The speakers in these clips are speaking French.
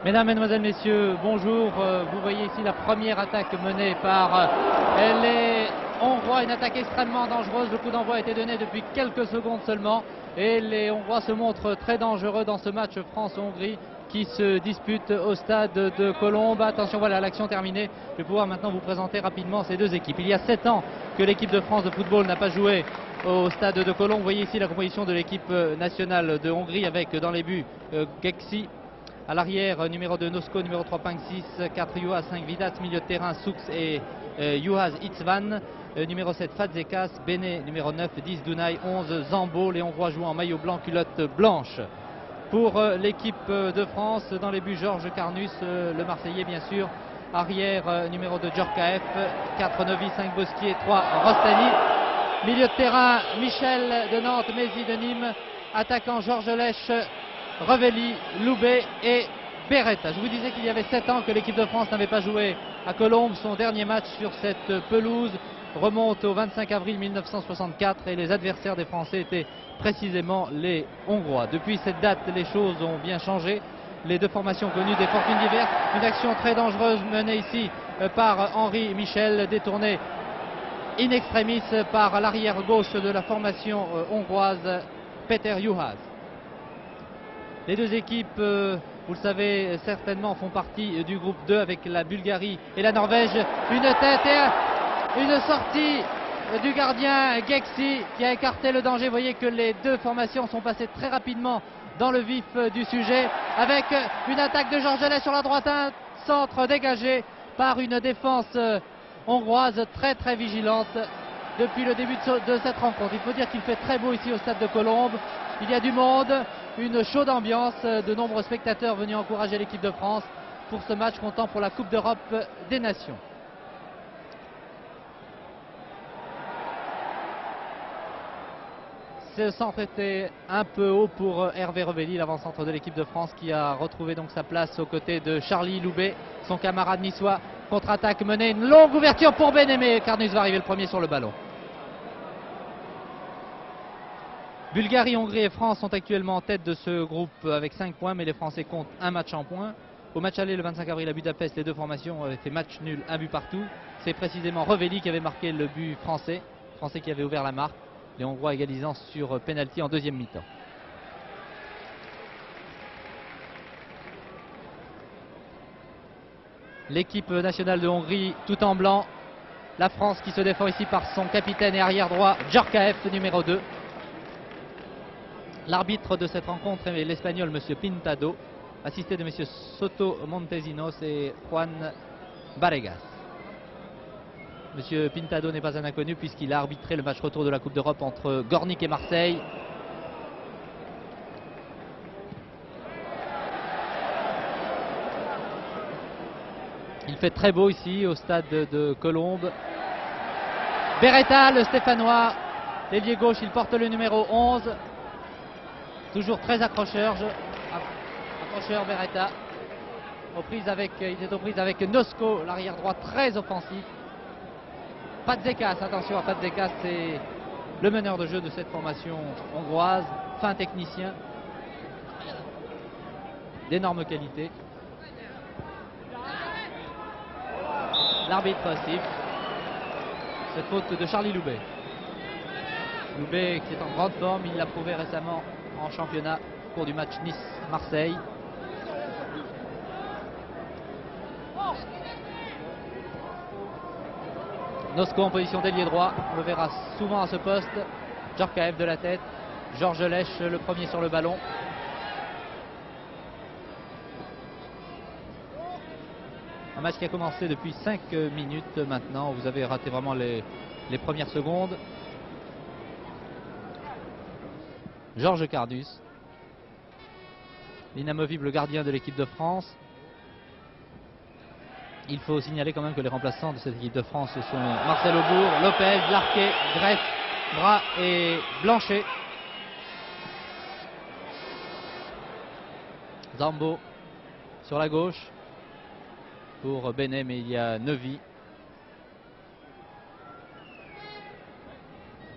Mesdames, Mesdemoiselles, Messieurs, bonjour. Vous voyez ici la première attaque menée par les Hongrois, une attaque extrêmement dangereuse. Le coup d'envoi a été donné depuis quelques secondes seulement et les Hongrois se montrent très dangereux dans ce match France-Hongrie qui se dispute au stade de Colombes. Attention, voilà l'action terminée. Je vais pouvoir maintenant vous présenter rapidement ces deux équipes. Il y a 7 ans que l'équipe de France de football n'a pas joué au stade de Colombes. Vous voyez ici la composition de l'équipe nationale de Hongrie avec dans les buts Geksi. À l'arrière, numéro 2 Nosko, numéro 3 Panksís, 4 Juhas, 5 Vidas, milieu de terrain Sux et Juhas Itzvan, numéro 7 Fazekas, Bene, numéro 9 10 Dunay, 11 Zambo. Les Hongrois jouent en maillot blanc, culotte blanche. Pour l'équipe de France, dans les buts Georges Carnus, le Marseillais bien sûr, arrière numéro 2 Djorkaeff, 4 Novi, 5 Bosquier, 3 Rostani. Milieu de terrain Michel de Nantes, Mézi de Nîmes, attaquant Georges Lèche, Revelli, Loubet et Beretta. Je vous disais qu'il y avait 7 ans que l'équipe de France n'avait pas joué à Colombes. Son dernier match sur cette pelouse remonte au 25 avril 1964 et les adversaires des Français étaient précisément les Hongrois. Depuis cette date, les choses ont bien changé. Les deux formations connues des fortunes diverses. Une action très dangereuse menée ici par Henri Michel, détournée in extremis par l'arrière gauche de la formation hongroise, Peter Juhas. Les deux équipes, vous le savez certainement, font partie du groupe 2 avec la Bulgarie et la Norvège. Une tête et une sortie du gardien Geksi qui a écarté le danger. Vous voyez que les deux formations sont passées très rapidement dans le vif du sujet avec une attaque de Georges Lèche sur la droite, un centre dégagé par une défense hongroise très vigilante depuis le début de cette rencontre. Il faut dire qu'il fait très beau ici au stade de Colombes. Il y a du monde, une chaude ambiance, de nombreux spectateurs venus encourager l'équipe de France pour ce match comptant pour la Coupe d'Europe des Nations. Ce centre était un peu haut pour Hervé Revelli, l'avant-centre de l'équipe de France, qui a retrouvé donc sa place aux côtés de Charlie Loubet, son camarade niçois. Contre-attaque menée, une longue ouverture pour Benemé. Carnus va arriver le premier sur le ballon. Bulgarie, Hongrie et France sont actuellement en tête de ce groupe avec 5 points, mais les Français comptent un match en points. Au match aller le 25 avril à Budapest, les deux formations avaient fait match nul, un but partout. C'est précisément Revelli qui avait marqué le but français qui avait ouvert la marque. Les Hongrois égalisant sur pénalty en deuxième mi-temps. L'équipe nationale de Hongrie tout en blanc. La France qui se défend ici par son capitaine et arrière droit Djorkaeff, numéro 2. L'arbitre de cette rencontre est l'Espagnol M. Pintado, assisté de M. Soto Montesinos et Juan Barregas. M. Pintado n'est pas un inconnu puisqu'il a arbitré le match retour de la Coupe d'Europe entre Gornik et Marseille. Il fait très beau ici au stade de Colombes. Beretta, le Stéphanois, l'ailier gauche, il porte le numéro 11. Toujours très accrocheur Beretta. Il est aux prises avec Nosko, l'arrière droit très offensif. Fazekas, attention à Fazekas, c'est le meneur de jeu de cette formation hongroise, fin technicien, d'énorme qualité. L'arbitre siffle cette faute de Charlie Loubet. Loubet qui est en grande forme, il l'a prouvé récemment en championnat au cours du match Nice-Marseille. Nosko en position d'ailier droit, on le verra souvent à ce poste. Djorkaeff de la tête, Georges Lèche le premier sur le ballon. Un match qui a commencé depuis 5 minutes maintenant. Vous avez raté vraiment les premières secondes. Georges Carnus, l'inamovible gardien de l'équipe de France. Il faut signaler quand même que les remplaçants de cette équipe de France sont Marcel Aubourg, Lopez, Larquet, Greff, Bras et Blanchet. Zambo sur la gauche pour Benet, mais il y a Neuvy.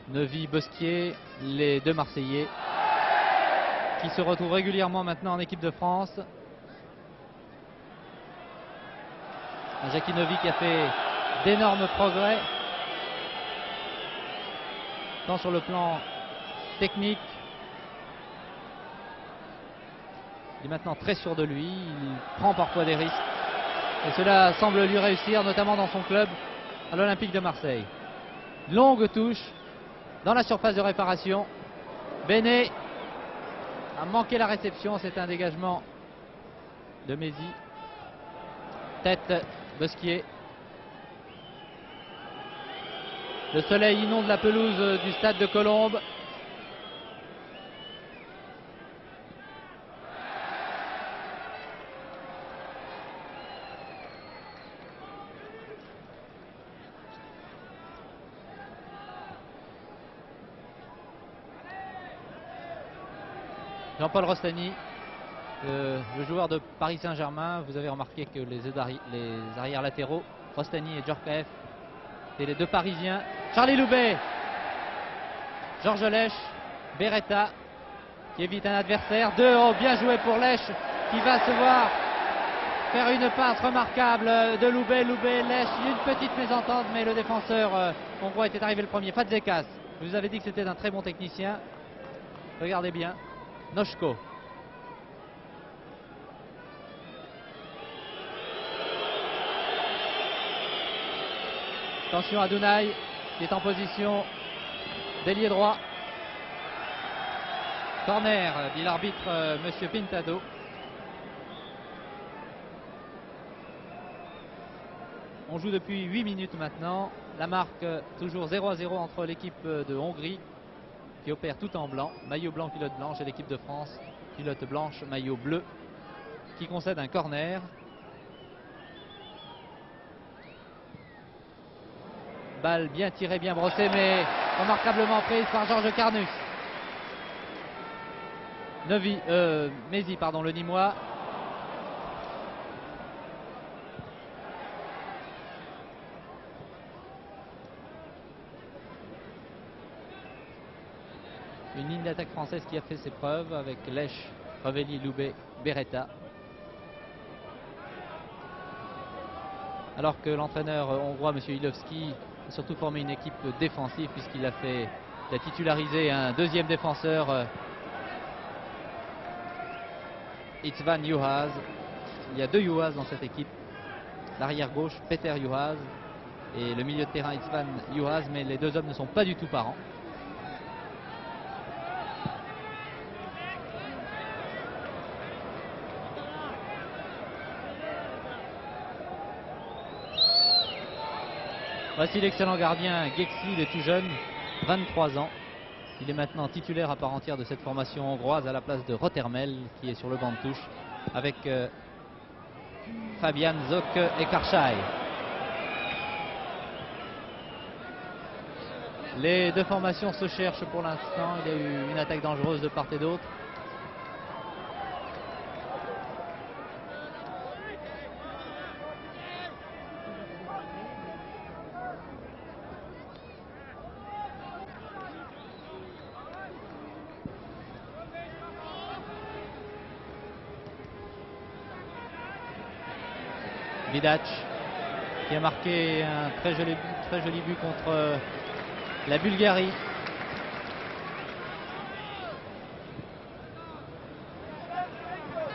Neuvy, Bosquier, les deux Marseillais. qui se retrouve régulièrement maintenant en équipe de France. Un Jakinovi qui a fait d'énormes progrès, tant sur le plan technique. Il est maintenant très sûr de lui, il prend parfois des risques. Et cela semble lui réussir, notamment dans son club, à l'Olympique de Marseille. Longue touche dans la surface de réparation. Béné a manqué la réception, c'est un dégagement de Mézi. Tête Bosquier. Le soleil inonde la pelouse du stade de Colombes. Jean-Paul Rostany, le joueur de Paris Saint-Germain. Vous avez remarqué que les arrières latéraux, Rostany et Djorkaeff, c'est les deux Parisiens. Charlie Loubet, Georges Lèche, Beretta qui évite un adversaire. 2-0, bien joué pour Lèche qui va se voir faire une passe remarquable de Loubet. Loubet, Lèche, une petite mésentente, mais le défenseur hongrois était arrivé le premier. Fazekas, je vous avais dit que c'était un très bon technicien. Regardez bien. Noshko. Attention à Dunay qui est en position d'ailier droit. Corner, dit l'arbitre Monsieur Pintado. On joue depuis 8 minutes maintenant. La marque toujours 0-0 entre l'équipe de Hongrie qui opère tout en blanc, maillot blanc, culotte blanche, et l'équipe de France, culotte blanche, maillot bleu, qui concède un corner. Balle bien tirée, bien brossée, mais remarquablement prise par Georges Carnus. Mézi, pardon, le Nîmois. Une ligne d'attaque française qui a fait ses preuves avec Lèche, Revelli, Loubet, Beretta. Alors que l'entraîneur hongrois, M. Ilowski, a surtout formé une équipe défensive puisqu'il a titularisé un deuxième défenseur, István Juhász. Il y a deux Juhász dans cette équipe. L'arrière gauche, Peter Juhász, et le milieu de terrain, István Juhász, mais les deux hommes ne sont pas du tout parents. Voici l'excellent gardien Gexi, il est tout jeune, 23 ans. Il est maintenant titulaire à part entière de cette formation hongroise à la place de Rothermel qui est sur le banc de touche avec Fabian Zok et Karchai. Les deux formations se cherchent pour l'instant. Il y a eu une attaque dangereuse de part et d'autre. Vidac qui a marqué un très joli but contre la Bulgarie.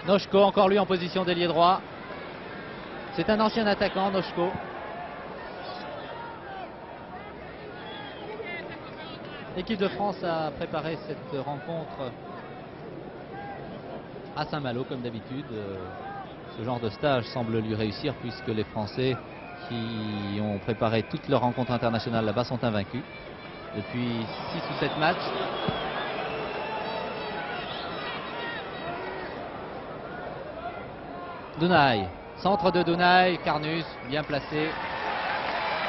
Noshko, encore lui en position d'ailier droit. C'est un ancien attaquant, Noshko. L'équipe de France a préparé cette rencontre à Saint-Malo comme d'habitude. Ce genre de stage semble lui réussir puisque les Français qui ont préparé toutes leurs rencontres internationales là-bas sont invaincus depuis 6 ou 7 matchs. Dunay, centre de Dunay, Carnus bien placé.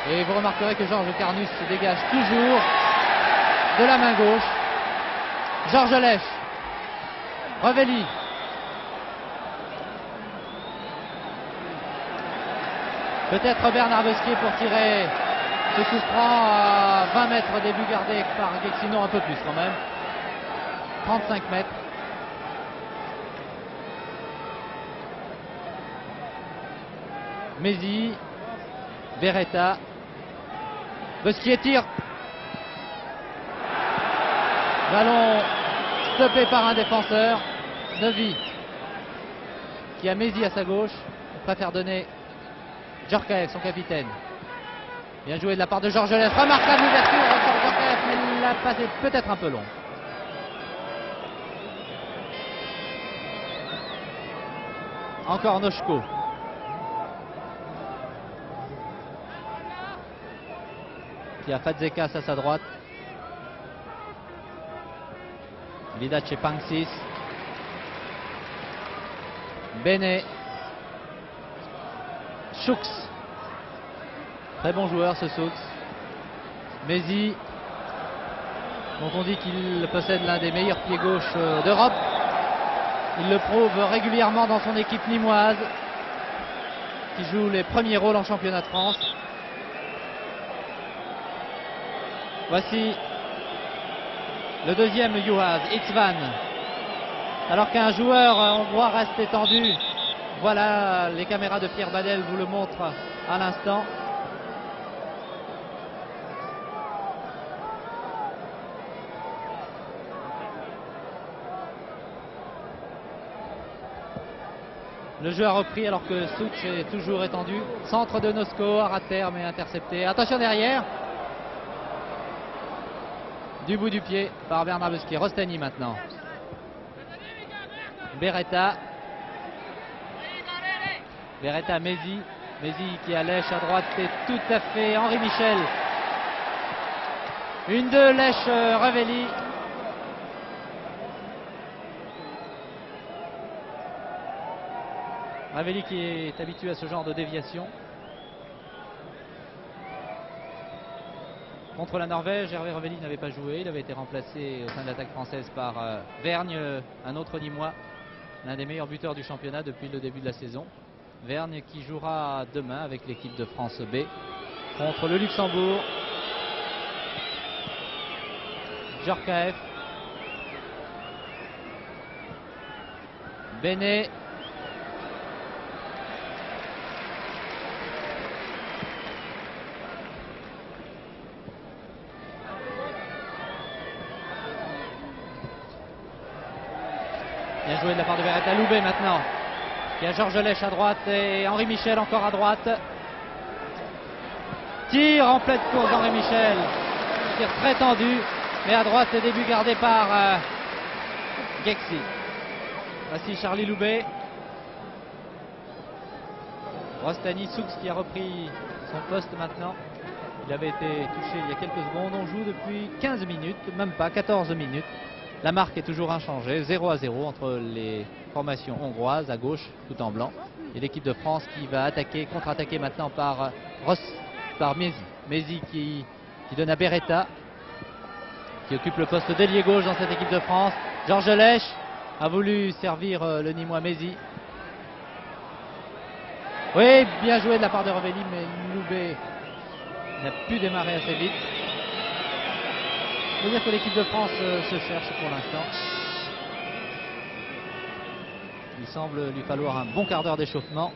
Et vous remarquerez que Georges Carnus se dégage toujours de la main gauche. Georges Lèche, Revelli. Peut-être Bernard Bosquier pour tirer ce coup franc à 20 mètres des buts gardés par Gexino, un peu plus quand même. 35 mètres. Mézi, Beretta, Bosquier tire. Ballon stoppé par un défenseur. Novi qui a Mézi à sa gauche. Il préfère donner Djorkaeff, son capitaine. Bien joué de la part de Georges Lès. Remarquable ouverture sur Djorkaeff, mais la passe est peut-être un peu longue. Encore Nochko. Qui a Fazekas à sa droite. Vidac et Panksis. Bene. Choux. Très bon joueur ce Choux. Mézi, dont on dit qu'il possède l'un des meilleurs pieds gauches d'Europe. Il le prouve régulièrement dans son équipe nîmoise, qui joue les premiers rôles en championnat de France. Voici le deuxième Juhas, Itzvan. Alors qu'un joueur hongrois reste étendu. Voilà, les caméras de Pierre Badel vous le montrent à l'instant. Le jeu a repris alors que Souch est toujours étendu. Centre de Nosko, à terme mais intercepté. Attention derrière. Du bout du pied par Bernard Bosquier. Rostani maintenant. Beretta. Beretta, Mézi. Mézi qui allèche à droite, c'est tout à fait Henri Michel. Une de lèche Revelli. Revelli qui est habitué à ce genre de déviation. Contre la Norvège, Hervé Revelli n'avait pas joué. Il avait été remplacé au sein de l'attaque française par Vergne, un autre Nîmois, l'un des meilleurs buteurs du championnat depuis le début de la saison. Vergne qui jouera demain avec l'équipe de France B contre le Luxembourg. Djorkaeff. Bene. Bien joué de la part de Beretta. Loubet maintenant. Il y a Georges Lèche à droite et Henri Michel encore à droite. Tire en pleine course d'Henri Michel. Tire très tendu. Mais à droite, le début gardé par Gexi. Voici Charlie Loubet. Rostani, Soux qui a repris son poste maintenant. Il avait été touché il y a quelques secondes. On joue depuis 15 minutes, même pas 14 minutes. La marque est toujours inchangée, 0-0 entre les formations hongroises à gauche, tout en blanc, et l'équipe de France qui va attaquer, contre-attaquer maintenant par Mézi. Mézi qui donne à Beretta, qui occupe le poste d'ailier gauche dans cette équipe de France. Georges Lèche a voulu servir le Nîmois Mézi. Oui, bien joué de la part de Revelli, mais Loubet n'a pu démarrer assez vite. Il faut dire que l'équipe de France se cherche pour l'instant. Il semble lui falloir un bon quart d'heure d'échauffement.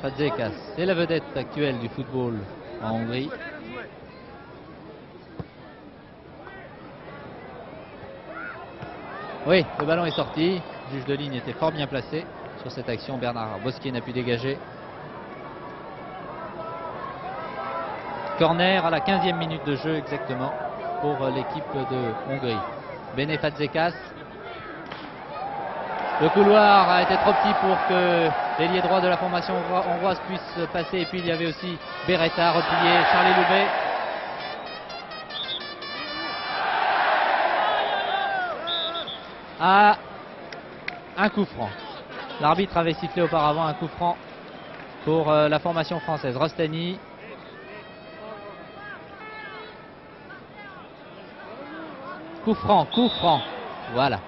Fazekas, c'est la vedette actuelle du football en Hongrie. Oui, le ballon est sorti. Le juge de ligne était fort bien placé sur cette action. Bernard Bosquier n'a pu dégager. Corner à la 15e minute de jeu exactement pour l'équipe de Hongrie. Bene Fazekas. Le couloir a été trop petit pour que l'ailier droit de la formation hongroise puisse passer. Et puis il y avait aussi Beretta replié, Charlie Loubet. À un coup franc. L'arbitre avait sifflé auparavant un coup franc pour la formation française. Rostani. Coup franc, voilà.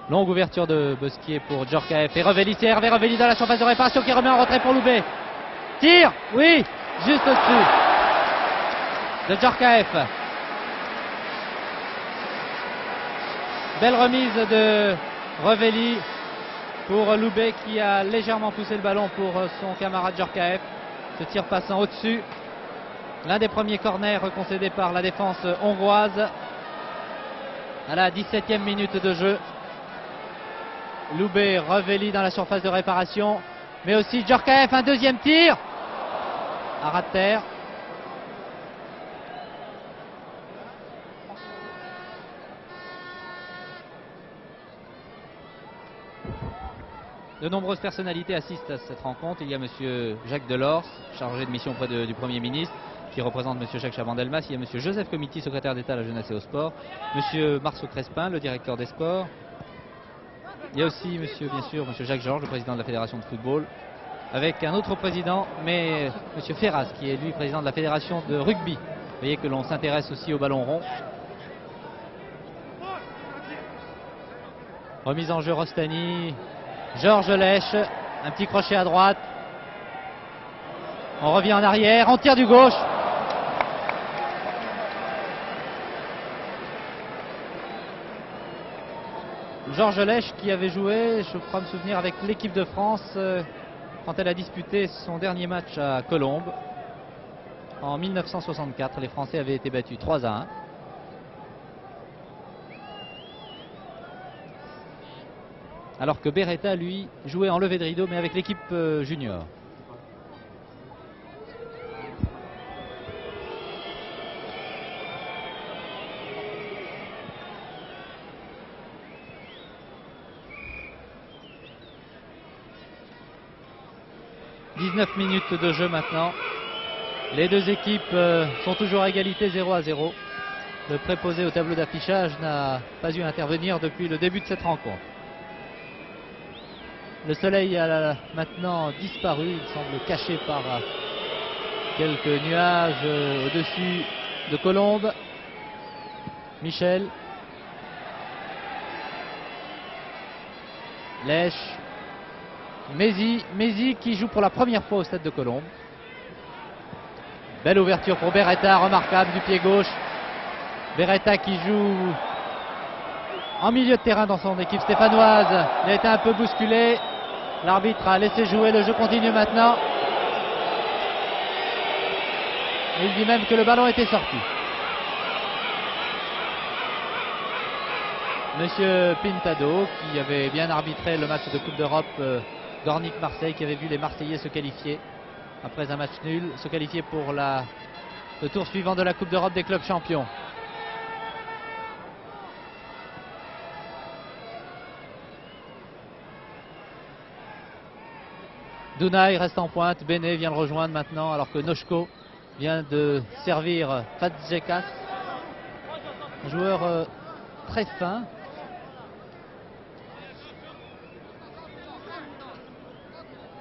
Longue ouverture de Bosquier pour Djorkaeff et Revelli. C'est Hervé Revelli dans la surface de réparation qui remet en retrait pour Loubet. Tire, oui, juste au-dessus de Djorkaeff. Belle remise de Revelli pour Loubet qui a légèrement poussé le ballon pour son camarade Djorkaeff. Ce tir passant au-dessus. L'un des premiers corners concédés par la défense hongroise à la 17e minute de jeu. Loubet, Revelli dans la surface de réparation, mais aussi Djorkaeff, un deuxième tir à ras de terre. De nombreuses personnalités assistent à cette rencontre. Il y a monsieur Jacques Delors, chargé de mission auprès du Premier ministre, qui représente monsieur Jacques Chaban-Delmas. Il y a monsieur Joseph Comiti, secrétaire d'État à la jeunesse et au sport, monsieur Marceau Crespin, le directeur des sports. Il y a aussi monsieur Jacques Georges, le président de la fédération de football, avec un autre président, mais monsieur Ferraz, qui est lui président de la fédération de rugby. Vous voyez que l'on s'intéresse aussi au ballon rond. Remise en jeu Rostani, Georges Lèche, un petit crochet à droite. On revient en arrière, on tire du gauche. Georges Lèche qui avait joué, je crois me souvenir, avec l'équipe de France quand elle a disputé son dernier match à Colombes en 1964. Les Français avaient été battus 3-1. Alors que Beretta, lui, jouait en levée de rideau, mais avec l'équipe junior. « 19 minutes de jeu maintenant. Les deux équipes sont toujours à égalité 0-0. Le préposé au tableau d'affichage n'a pas eu à intervenir depuis le début de cette rencontre. Le soleil a maintenant disparu, il semble caché par quelques nuages au-dessus de Colombes. Michel. Lèche. Mézi qui joue pour la première fois au stade de Colombes. Belle ouverture pour Beretta, remarquable du pied gauche. Beretta qui joue en milieu de terrain dans son équipe stéphanoise. Il a été un peu bousculé. L'arbitre a laissé jouer, le jeu continue maintenant. Il dit même que le ballon était sorti. Monsieur Pintado, qui avait bien arbitré le match de Coupe d'Europe Gornik-Marseille, qui avait vu les Marseillais se qualifier après un match nul, se qualifier pour le tour suivant de la Coupe d'Europe des clubs champions. Dunay reste en pointe, Benet vient le rejoindre maintenant alors que Noshko vient de servir Fadzekas, un joueur très fin.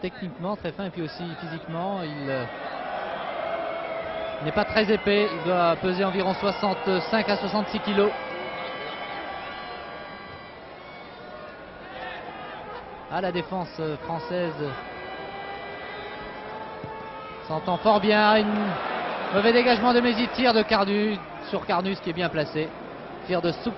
Techniquement très fin et puis aussi physiquement, il n'est pas très épais, il doit peser environ 65 à 66 kilos. Ah, la défense française s'entend fort bien. Un mauvais dégagement de Mézi, tir de Carnus sur Carnus qui est bien placé. Tir de Souch.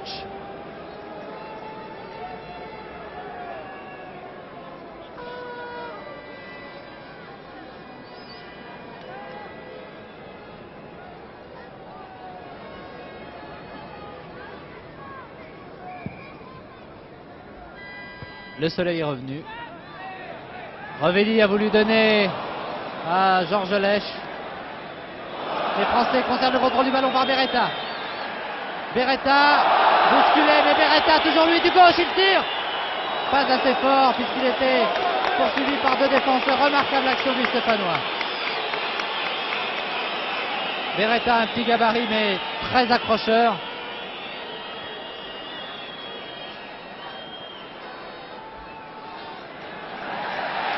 Le soleil est revenu. Revelli a voulu donner à Georges Lèche. Les Français conservent le contrôle du ballon par Beretta. Beretta, bousculé, mais Beretta, toujours lui du gauche, il tire. Pas assez fort puisqu'il était poursuivi par deux défenseurs. Remarquable action du Stéphanois. Beretta, un petit gabarit mais très accrocheur.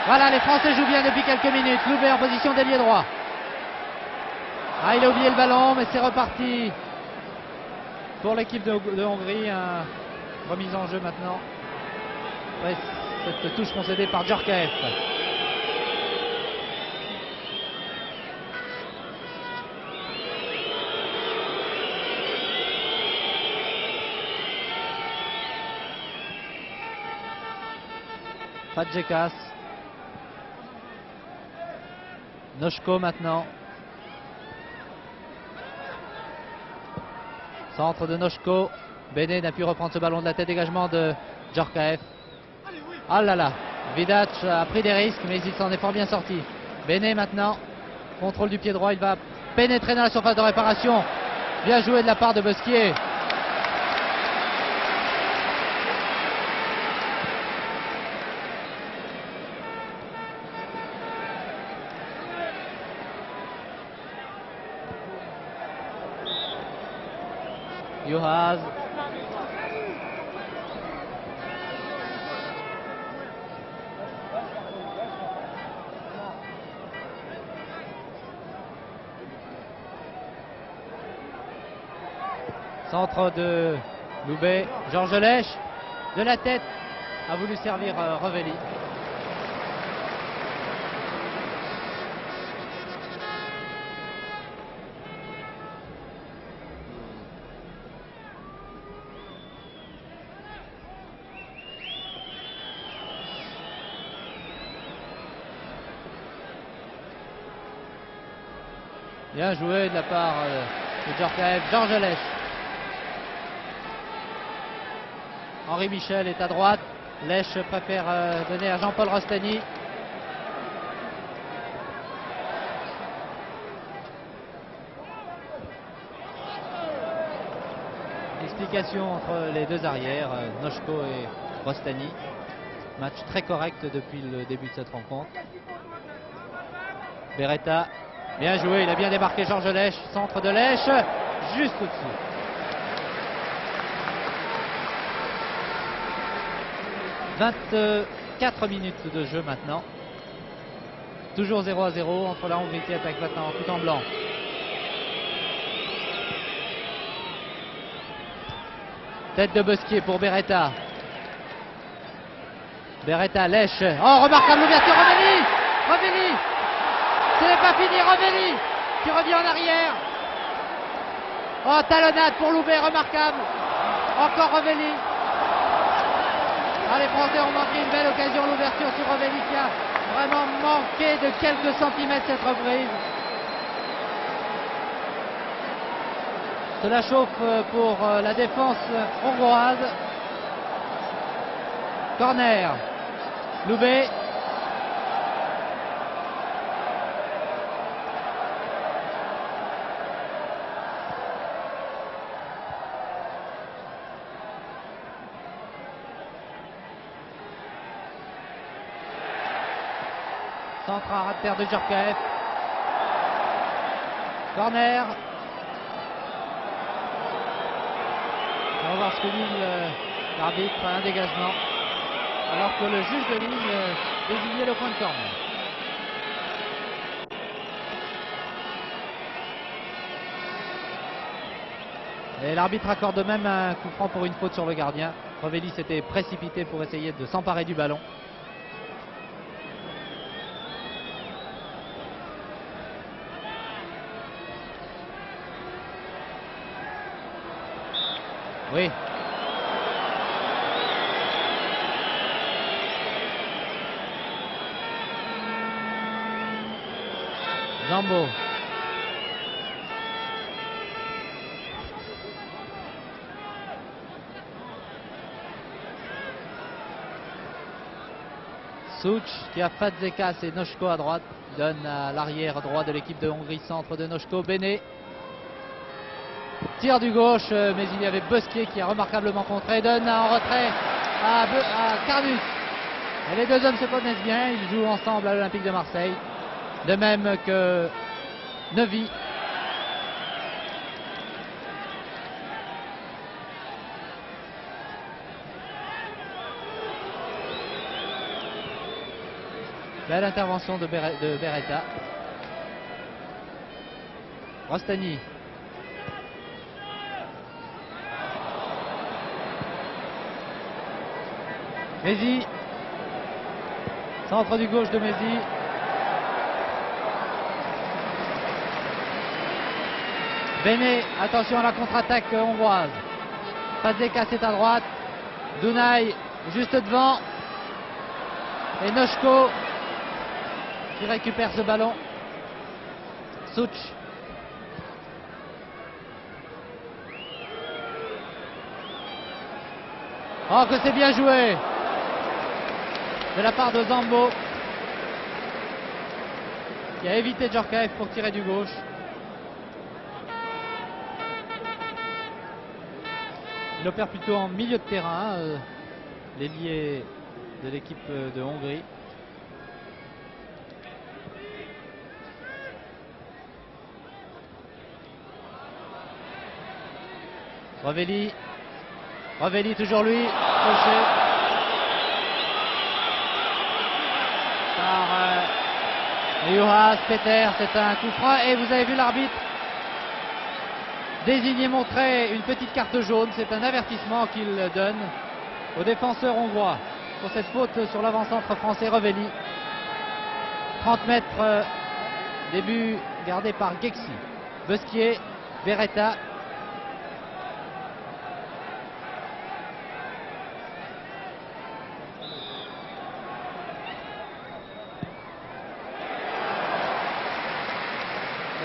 Voilà, les Français jouent bien depuis quelques minutes. Loubet en position d'ailier droit. Ah, il a oublié le ballon, mais c'est reparti pour l'équipe de Hongrie. Remise en jeu maintenant. après cette touche concédée par Djorkaeff. Fadjekas. Noshko maintenant. Centre de Noshko. Bene n'a pu reprendre ce ballon de la tête. Dégagement de Djorkaeff. Ah là là. Vidac a pris des risques, mais il s'en est fort bien sorti. Bene maintenant. Contrôle du pied droit. Il va pénétrer dans la surface de réparation. Bien joué de la part de Bosquier. Juhas. Centre de Loubet. Georges Lèche. De la tête. A voulu servir Revelli. Bien joué de la part de Djorkaeff. Georges Lèche. Henri Michel est à droite. Lèche préfère donner à Jean-Paul Rostani. Explication entre les deux arrières, Noshko et Rostani. Match très correct depuis le début de cette rencontre. Beretta. Bien joué, il a bien démarqué Georges Lèche. Centre de Lèche, juste au-dessus. « 24 minutes de jeu maintenant. Toujours 0-0 entre la Hongrie qui attaque maintenant tout en blanc. Tête de Bosquier pour Beretta. Beretta, Lèche. Oh, remarquable ouverture, Revelli. Revelli. Ce n'est pas fini, Revelli qui revient en arrière. Oh, talonnade pour Loubet, remarquable. Encore Revelli. Ah, les Français ont manqué une belle occasion, l'ouverture sur Revelli qui a vraiment manqué de quelques centimètres cette reprise. Cela chauffe pour la défense hongroise. Corner. Loubet. Centre à ras de terre de Djorkaeff. Corner. On va voir ce que dit l'arbitre, un dégagement. Alors que le juge de ligne désignait le point de corner. Et l'arbitre accorde même un coup franc pour une faute sur le gardien. Revelli s'était précipité pour essayer de s'emparer du ballon. Oui. Zambo. Such qui a Fadzekas et Noshko à droite. Donne à l'arrière droit de l'équipe de Hongrie. Centre de Noshko. Bene. Tir du gauche, mais il y avait Bosquier qui a remarquablement contré. Donne en retrait à Carnus. Et les deux hommes se connaissent bien. Ils jouent ensemble à l'Olympique de Marseille. De même que Neuvy. Belle intervention de Beretta. Rostani. Mézi. Centre du gauche de Mézi. Béné, attention à la contre-attaque hongroise. Fazekas est à droite. Dunay juste devant. Et Noshko qui récupère ce ballon. Such. Oh, que c'est bien joué de la part de Zambo, qui a évité Djorkaeff pour tirer du gauche. Il opère plutôt en milieu de terrain, l'ailier de l'équipe de Hongrie. Rovelli. Rovelli, toujours lui, fauché par Juhas Peter. C'est un coup franc et vous avez vu l'arbitre désigner, montrer une petite carte jaune. C'est un avertissement qu'il donne au défenseur hongrois pour cette faute sur l'avant-centre français. Rovelli. 30 mètres, début gardé par Gexi. Besquier, Beretta.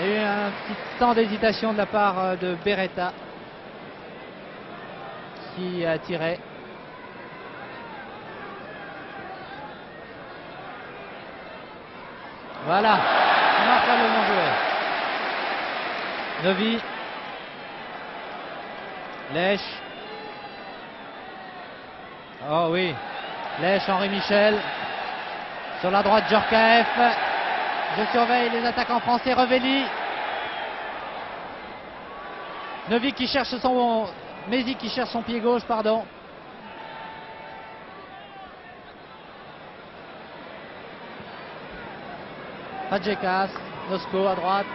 Il y a eu un petit temps d'hésitation de la part de Beretta qui a tiré. Voilà, remarquablement joué. Novi. Lèche. Oh oui, Lèche, Henri Michel. Sur la droite, Djorkaeff. Je surveille les attaquants français. Rovelli. Novi qui cherche son... Mézi qui cherche son pied gauche, pardon. Fazekas, Noshko à droite.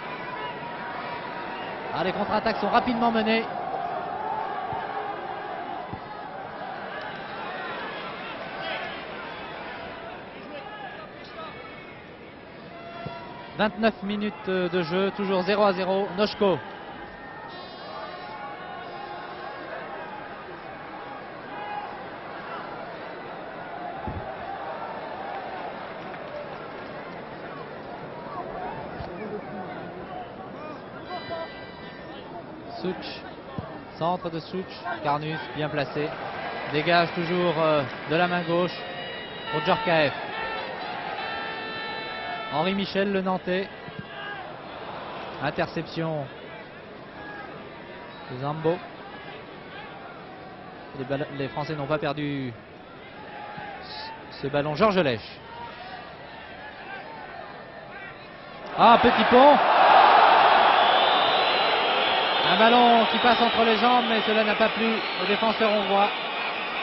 Ah, les contre-attaques sont rapidement menées. « 29 minutes de jeu, toujours 0-0, Noshko. Such, centre de Such, Carnus bien placé, dégage toujours de la main gauche pour Djorkaeff. Henri Michel, le Nantais. Interception de Zambo. Les Français n'ont pas perdu ce ballon. Georges Lèche. Ah, petit pont. Un ballon qui passe entre les jambes, mais cela n'a pas plu au défenseur hongrois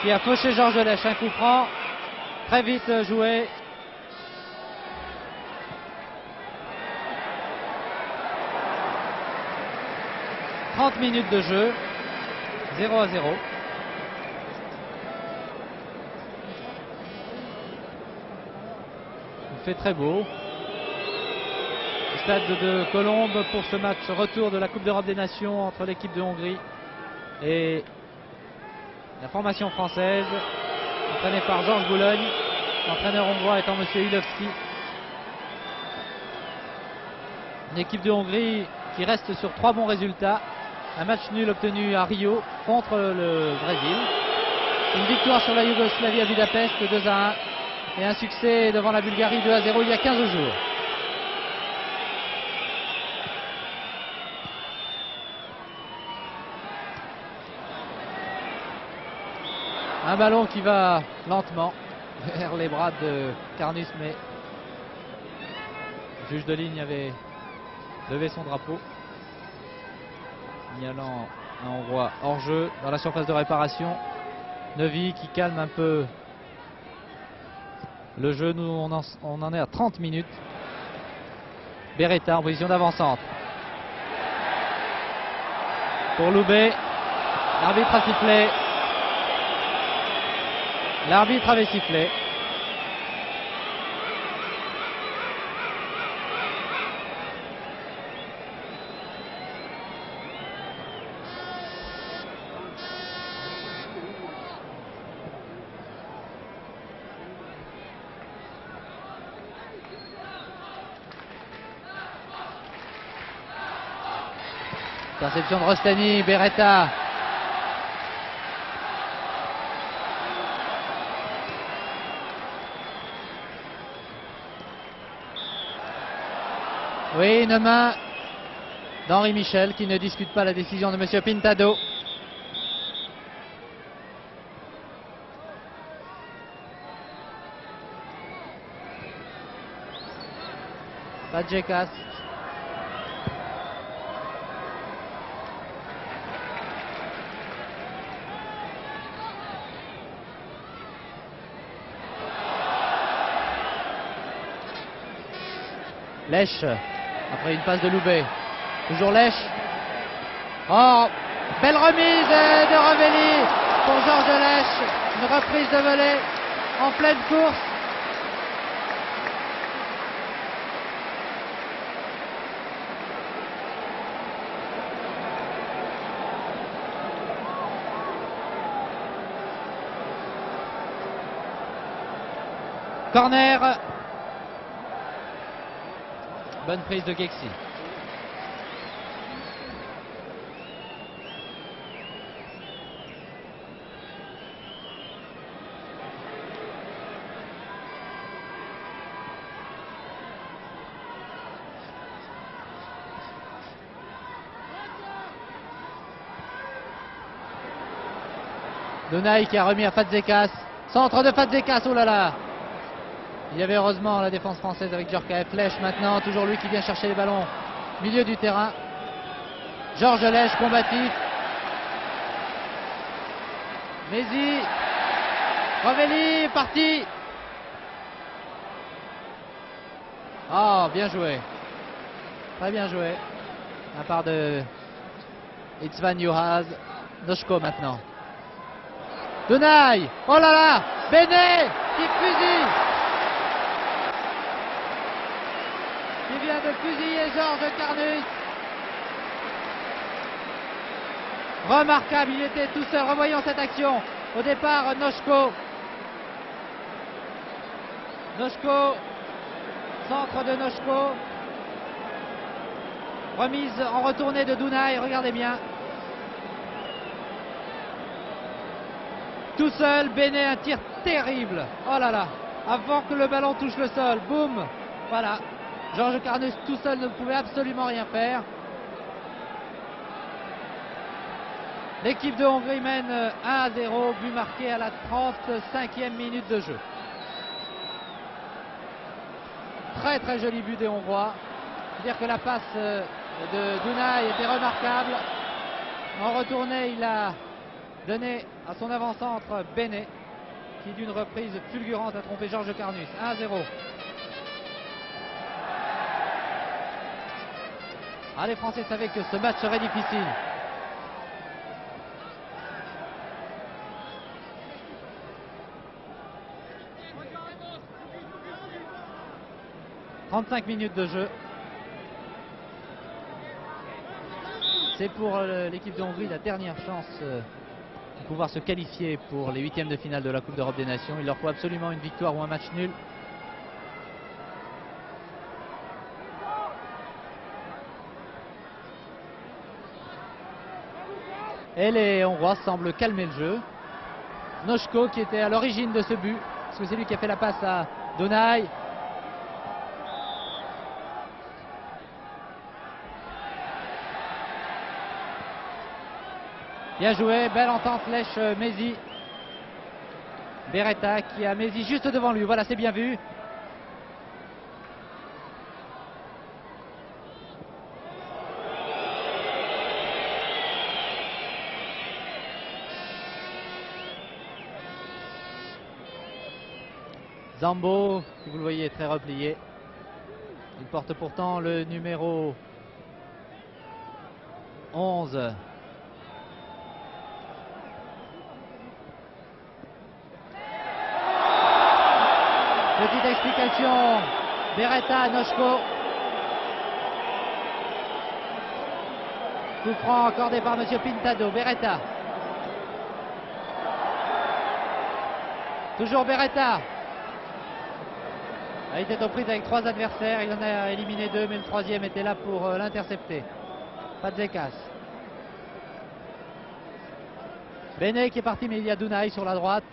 qui a fauché Georges Lèche. Un coup franc, très vite joué. « 30 minutes de jeu, 0-0. Il fait très beau. Le stade de Colombes pour ce match retour de la Coupe d'Europe des Nations entre l'équipe de Hongrie et la formation française, entraînée par Georges Boulogne, l'entraîneur hongrois étant M. Ilovski. Une équipe de Hongrie qui reste sur 3 bons résultats. Un match nul obtenu à Rio contre le Brésil. Une victoire sur la Yougoslavie à Budapest 2-1 et un succès devant la Bulgarie 2-0 il y a 15 jours. Un ballon qui va lentement vers les bras de Carnus, mais le juge de ligne avait levé son drapeau, signalant un Hongrois hors jeu dans la surface de réparation. Novi qui calme un peu le jeu. Nous on en est à 30 minutes. Beretta en position d'avant-centre pour Loubet. L'arbitre a sifflé. L'arbitre avait sifflé. Interception de Rostani, Beretta. Oui, une main d'Henri Michel qui ne discute pas la décision de M. Pintado. Fadjekas. Lèche, après une passe de Loubet. Toujours Lèche. Oh, belle remise de Revelli pour Georges Lèche. Une reprise de volée en pleine course. Corner. Bonne prise de Gexi. Donaï qui a remis à Fadzekas. Centre de Fadzekas, oh là là. Il y avait heureusement la défense française avec Djorkaeff. Lèche maintenant, toujours lui qui vient chercher les ballons. Milieu du terrain. Georges Lèche combatif. Mézi. Revelli, parti. Oh, bien joué. Très bien joué. À la part de Itzvan Juhas. Noshko maintenant. Donaï. Oh là là. Béné qui fusille. Qui vient de fusiller Georges Carnus. Remarquable, il était tout seul. Revoyons cette action. Au départ, Noshko. Noshko. Centre de Noshko. Remise en retournée de Donaï. Regardez bien. Tout seul, Béné, un tir terrible. Oh là là. Avant que le ballon touche le sol. Boum. Voilà. Georges Carnus tout seul ne pouvait absolument rien faire. L'équipe de Hongrie mène 1-0, but marqué à la 35e minute de jeu. Très très joli but des Hongrois. Dire que la passe de Donaï était remarquable. En retournée, il a donné à son avant-centre Béné, qui d'une reprise fulgurante a trompé Georges Carnus. 1-0. Ah, les Français savaient que ce match serait difficile. « 35 minutes de jeu. C'est pour l'équipe de Hongrie la dernière chance de pouvoir se qualifier pour les huitièmes de finale de la Coupe d'Europe des Nations. Il leur faut absolument une victoire ou un match nul. Et les Hongrois semblent calmer le jeu. Noshko qui était à l'origine de ce but, parce que c'est lui qui a fait la passe à Donaï. Bien joué, belle entente Lèche-Mézi. Beretta qui a Mézi juste devant lui, voilà, c'est bien vu. Zambo, qui vous le voyez, est très replié. Il porte pourtant le numéro 11. Petite explication. Beretta, Noshko. Coup franc accordé par Monsieur Pintado. Beretta. Toujours Beretta. Il était aux prises avec 3 adversaires. Il en a éliminé 2, mais le 3e était là pour l'intercepter. Fazekas. Bene qui est parti, mais il y a Dunay sur la droite.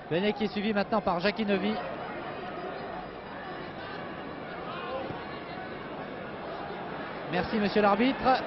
Bene qui est suivi maintenant par Jacquinovi. Merci monsieur l'arbitre.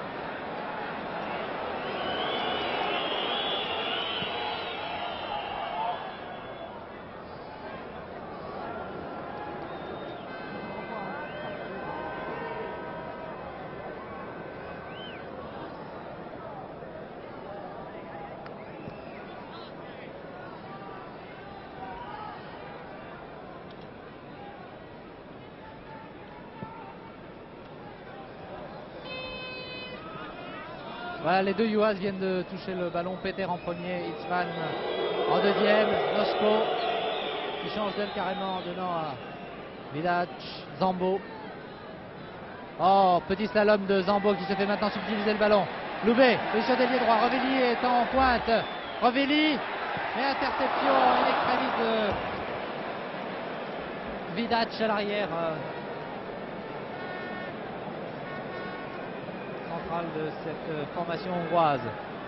Voilà, les deux Juaz viennent de toucher le ballon. Peter en premier, Itzvan en deuxième. Nosko qui change d'aile carrément en donnant à Vidac. Zambo. Oh, petit slalom de Zambo qui se fait maintenant subtiliser le ballon. Loubet, position d'ailier droit. Revelli est en pointe. Revelli, mais interception in extremis de Vidac à l'arrière. De cette formation hongroise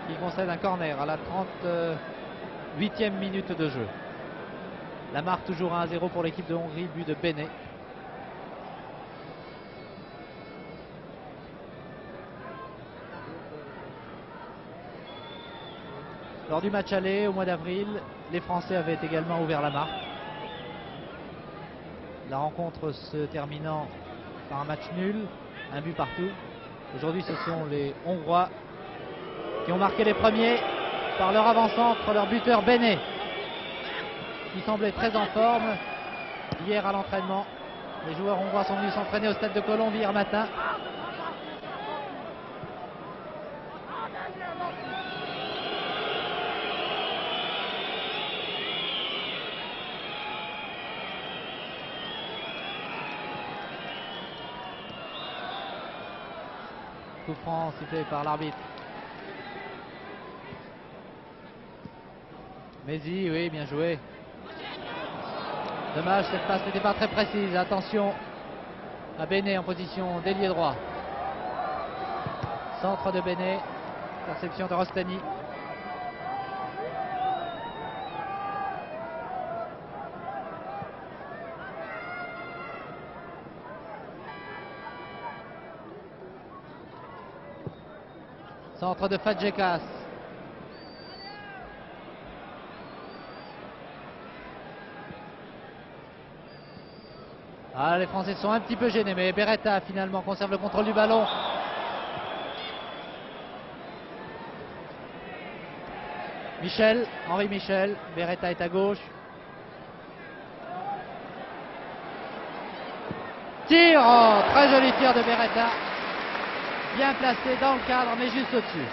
qui concède un corner à la 38e minute de jeu. La marque toujours 1-0 pour l'équipe de Hongrie, but de Bene. Lors du match aller au mois d'avril, les Français avaient également ouvert la marque. La rencontre se terminant par un match nul, un but partout. Aujourd'hui, ce sont les Hongrois qui ont marqué les premiers par leur avant-centre, leur buteur Bene, qui semblait très en forme hier à l'entraînement. Les joueurs hongrois sont venus s'entraîner au stade de Colombie hier matin. Coup franc sifflé par l'arbitre. Mézi, oui, bien joué. Dommage, cette passe n'était pas très précise. Attention à Bene en position d'ailier droit. Centre de Bene. Interception de Rostani. Centre de Fazekas. Ah, les Français sont un petit peu gênés, mais Beretta finalement conserve le contrôle du ballon. Michel, Henri Michel, Beretta est à gauche. Tir, oh, très joli tir de Beretta. Bien placé dans le cadre, mais juste au-dessus.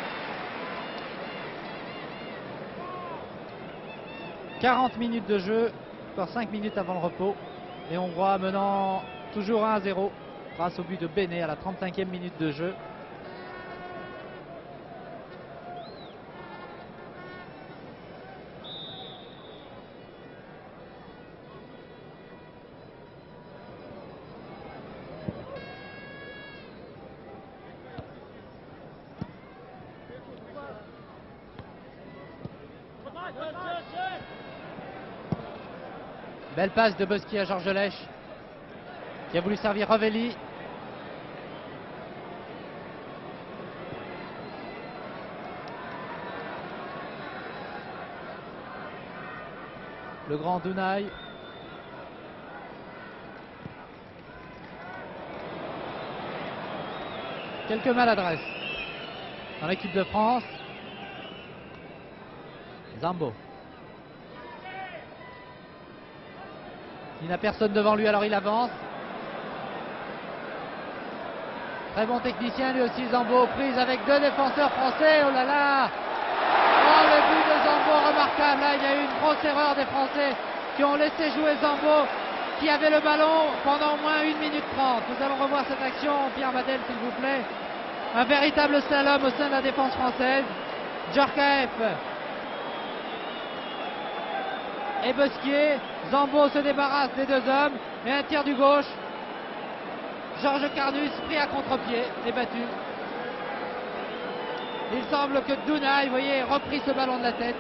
40 minutes de jeu, encore 5 minutes avant le repos. Les Hongrois menant toujours 1-0 grâce au but de Bene à la 35e minute de jeu. Belle passe de Boski à Georges Lèche qui a voulu servir Revelli. Le grand Dunay. Quelques maladresses dans l'équipe de France. Zambo. Il n'a personne devant lui, alors il avance. Très bon technicien, lui aussi Zambo aux prises avec deux défenseurs français. Oh là là! Oh, le but de Zambo remarquable. Là, il y a eu une grosse erreur des Français qui ont laissé jouer Zambo, qui avait le ballon pendant au moins 1 minute 30. Nous allons revoir cette action, Pierre Badel s'il vous plaît. Un véritable slalom au sein de la défense française. Djorkaeff et Bosquier. Zambo se débarrasse des deux hommes et un tir du gauche. Georges Carnus pris à contre-pied et battu. Il semble que Dunay, vous voyez, ait repris ce ballon de la tête.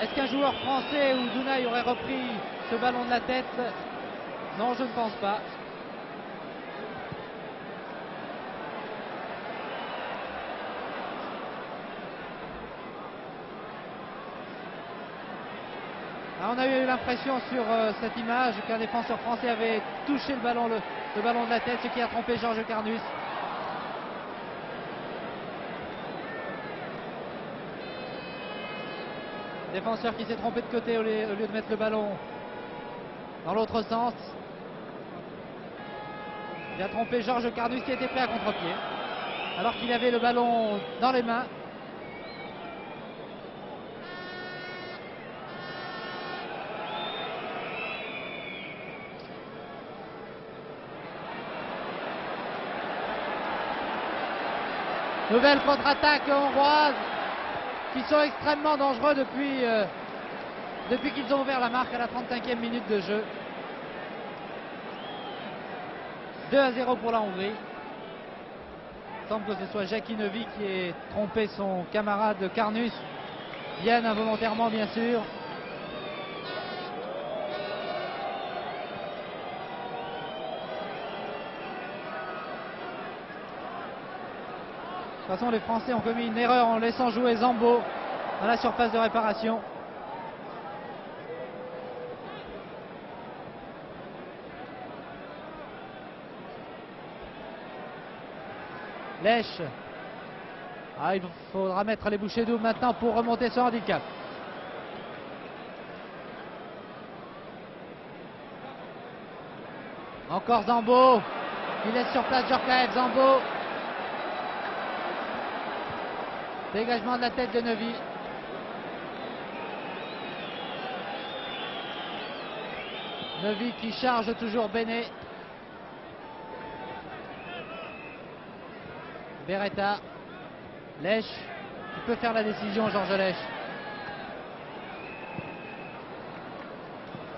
Est-ce qu'un joueur français ou Dunay aurait repris ce ballon de la tête? Non, je ne pense pas. Alors on a eu l'impression sur cette image qu'un défenseur français avait touché le ballon de la tête, ce qui a trompé Georges Carnus. Défenseur qui s'est trompé de côté au lieu de mettre le ballon dans l'autre sens. Il a trompé Georges Carnus qui était pris à contre-pied alors qu'il avait le ballon dans les mains. Nouvelle contre-attaque hongroise, qui sont extrêmement dangereux depuis qu'ils ont ouvert la marque à la 35e minute de jeu. 2-0 pour la Hongrie. Il semble que ce soit Jackie Novi qui ait trompé son camarade Carnus, bien involontairement bien sûr. De toute façon, les Français ont commis une erreur en laissant jouer Zambo dans la surface de réparation. Lèche. Ah, il faudra mettre les bouchées doubles maintenant pour remonter ce handicap. Encore Zambo. Il laisse sur place Djorkaeff. Zambo. Dégagement de la tête de Novi. Novi qui charge toujours Benet. Beretta. Lèche. Qui peut faire la décision, Georges Lèche.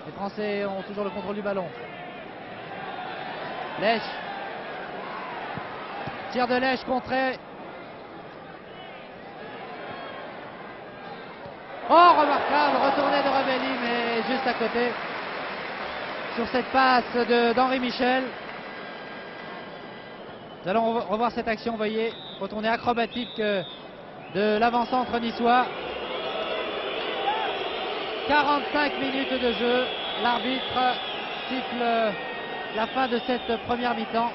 Les Français ont toujours le contrôle du ballon. Lèche. Tir de Lèche contré. Oh, remarquable, retourné de Rebelli, mais juste à côté. Sur cette passe d'Henri Michel. Nous allons revoir cette action, vous voyez, retourné acrobatique de l'avant-centre niçois. 45 minutes de jeu. L'arbitre siffle la fin de cette première mi-temps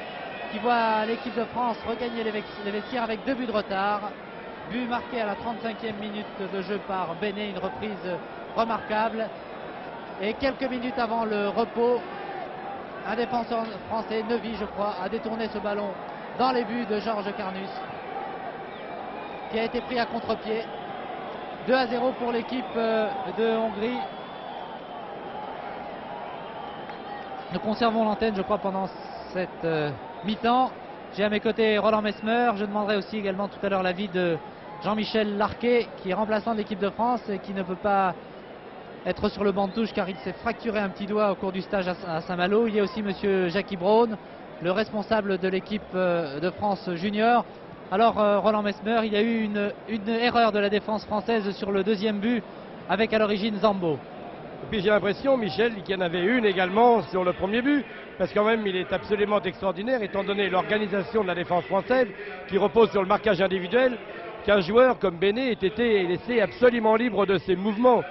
qui voit l'équipe de France regagner les vestiaires avec 2 buts de retard. But marqué à la 35e minute de jeu par Benet, une reprise remarquable. Et quelques minutes avant le repos, un défenseur français, Neuvy je crois, a détourné ce ballon dans les buts de Georges Carnus, qui a été pris à contre-pied. 2-0 pour l'équipe de Hongrie. Nous conservons l'antenne, je crois, pendant cette mi-temps. J'ai à mes côtés Roland Mesmer. Je demanderai aussi également tout à l'heure l'avis de Jean-Michel Larquet, qui est remplaçant de l'équipe de France et qui ne peut pas être sur le banc de touche car il s'est fracturé un petit doigt au cours du stage à Saint-Malo. Il y a aussi monsieur Jackie Braun, le responsable de l'équipe de France junior. Alors Roland Mesmer, il y a eu une erreur de la défense française sur le deuxième but avec à l'origine Zambo. Et puis j'ai l'impression, Michel, qu'il y en avait une également sur le premier but, parce que quand même il est absolument extraordinaire étant donné l'organisation de la défense française qui repose sur le marquage individuel, qu'un joueur comme Benet ait été laissé absolument libre de ses mouvements.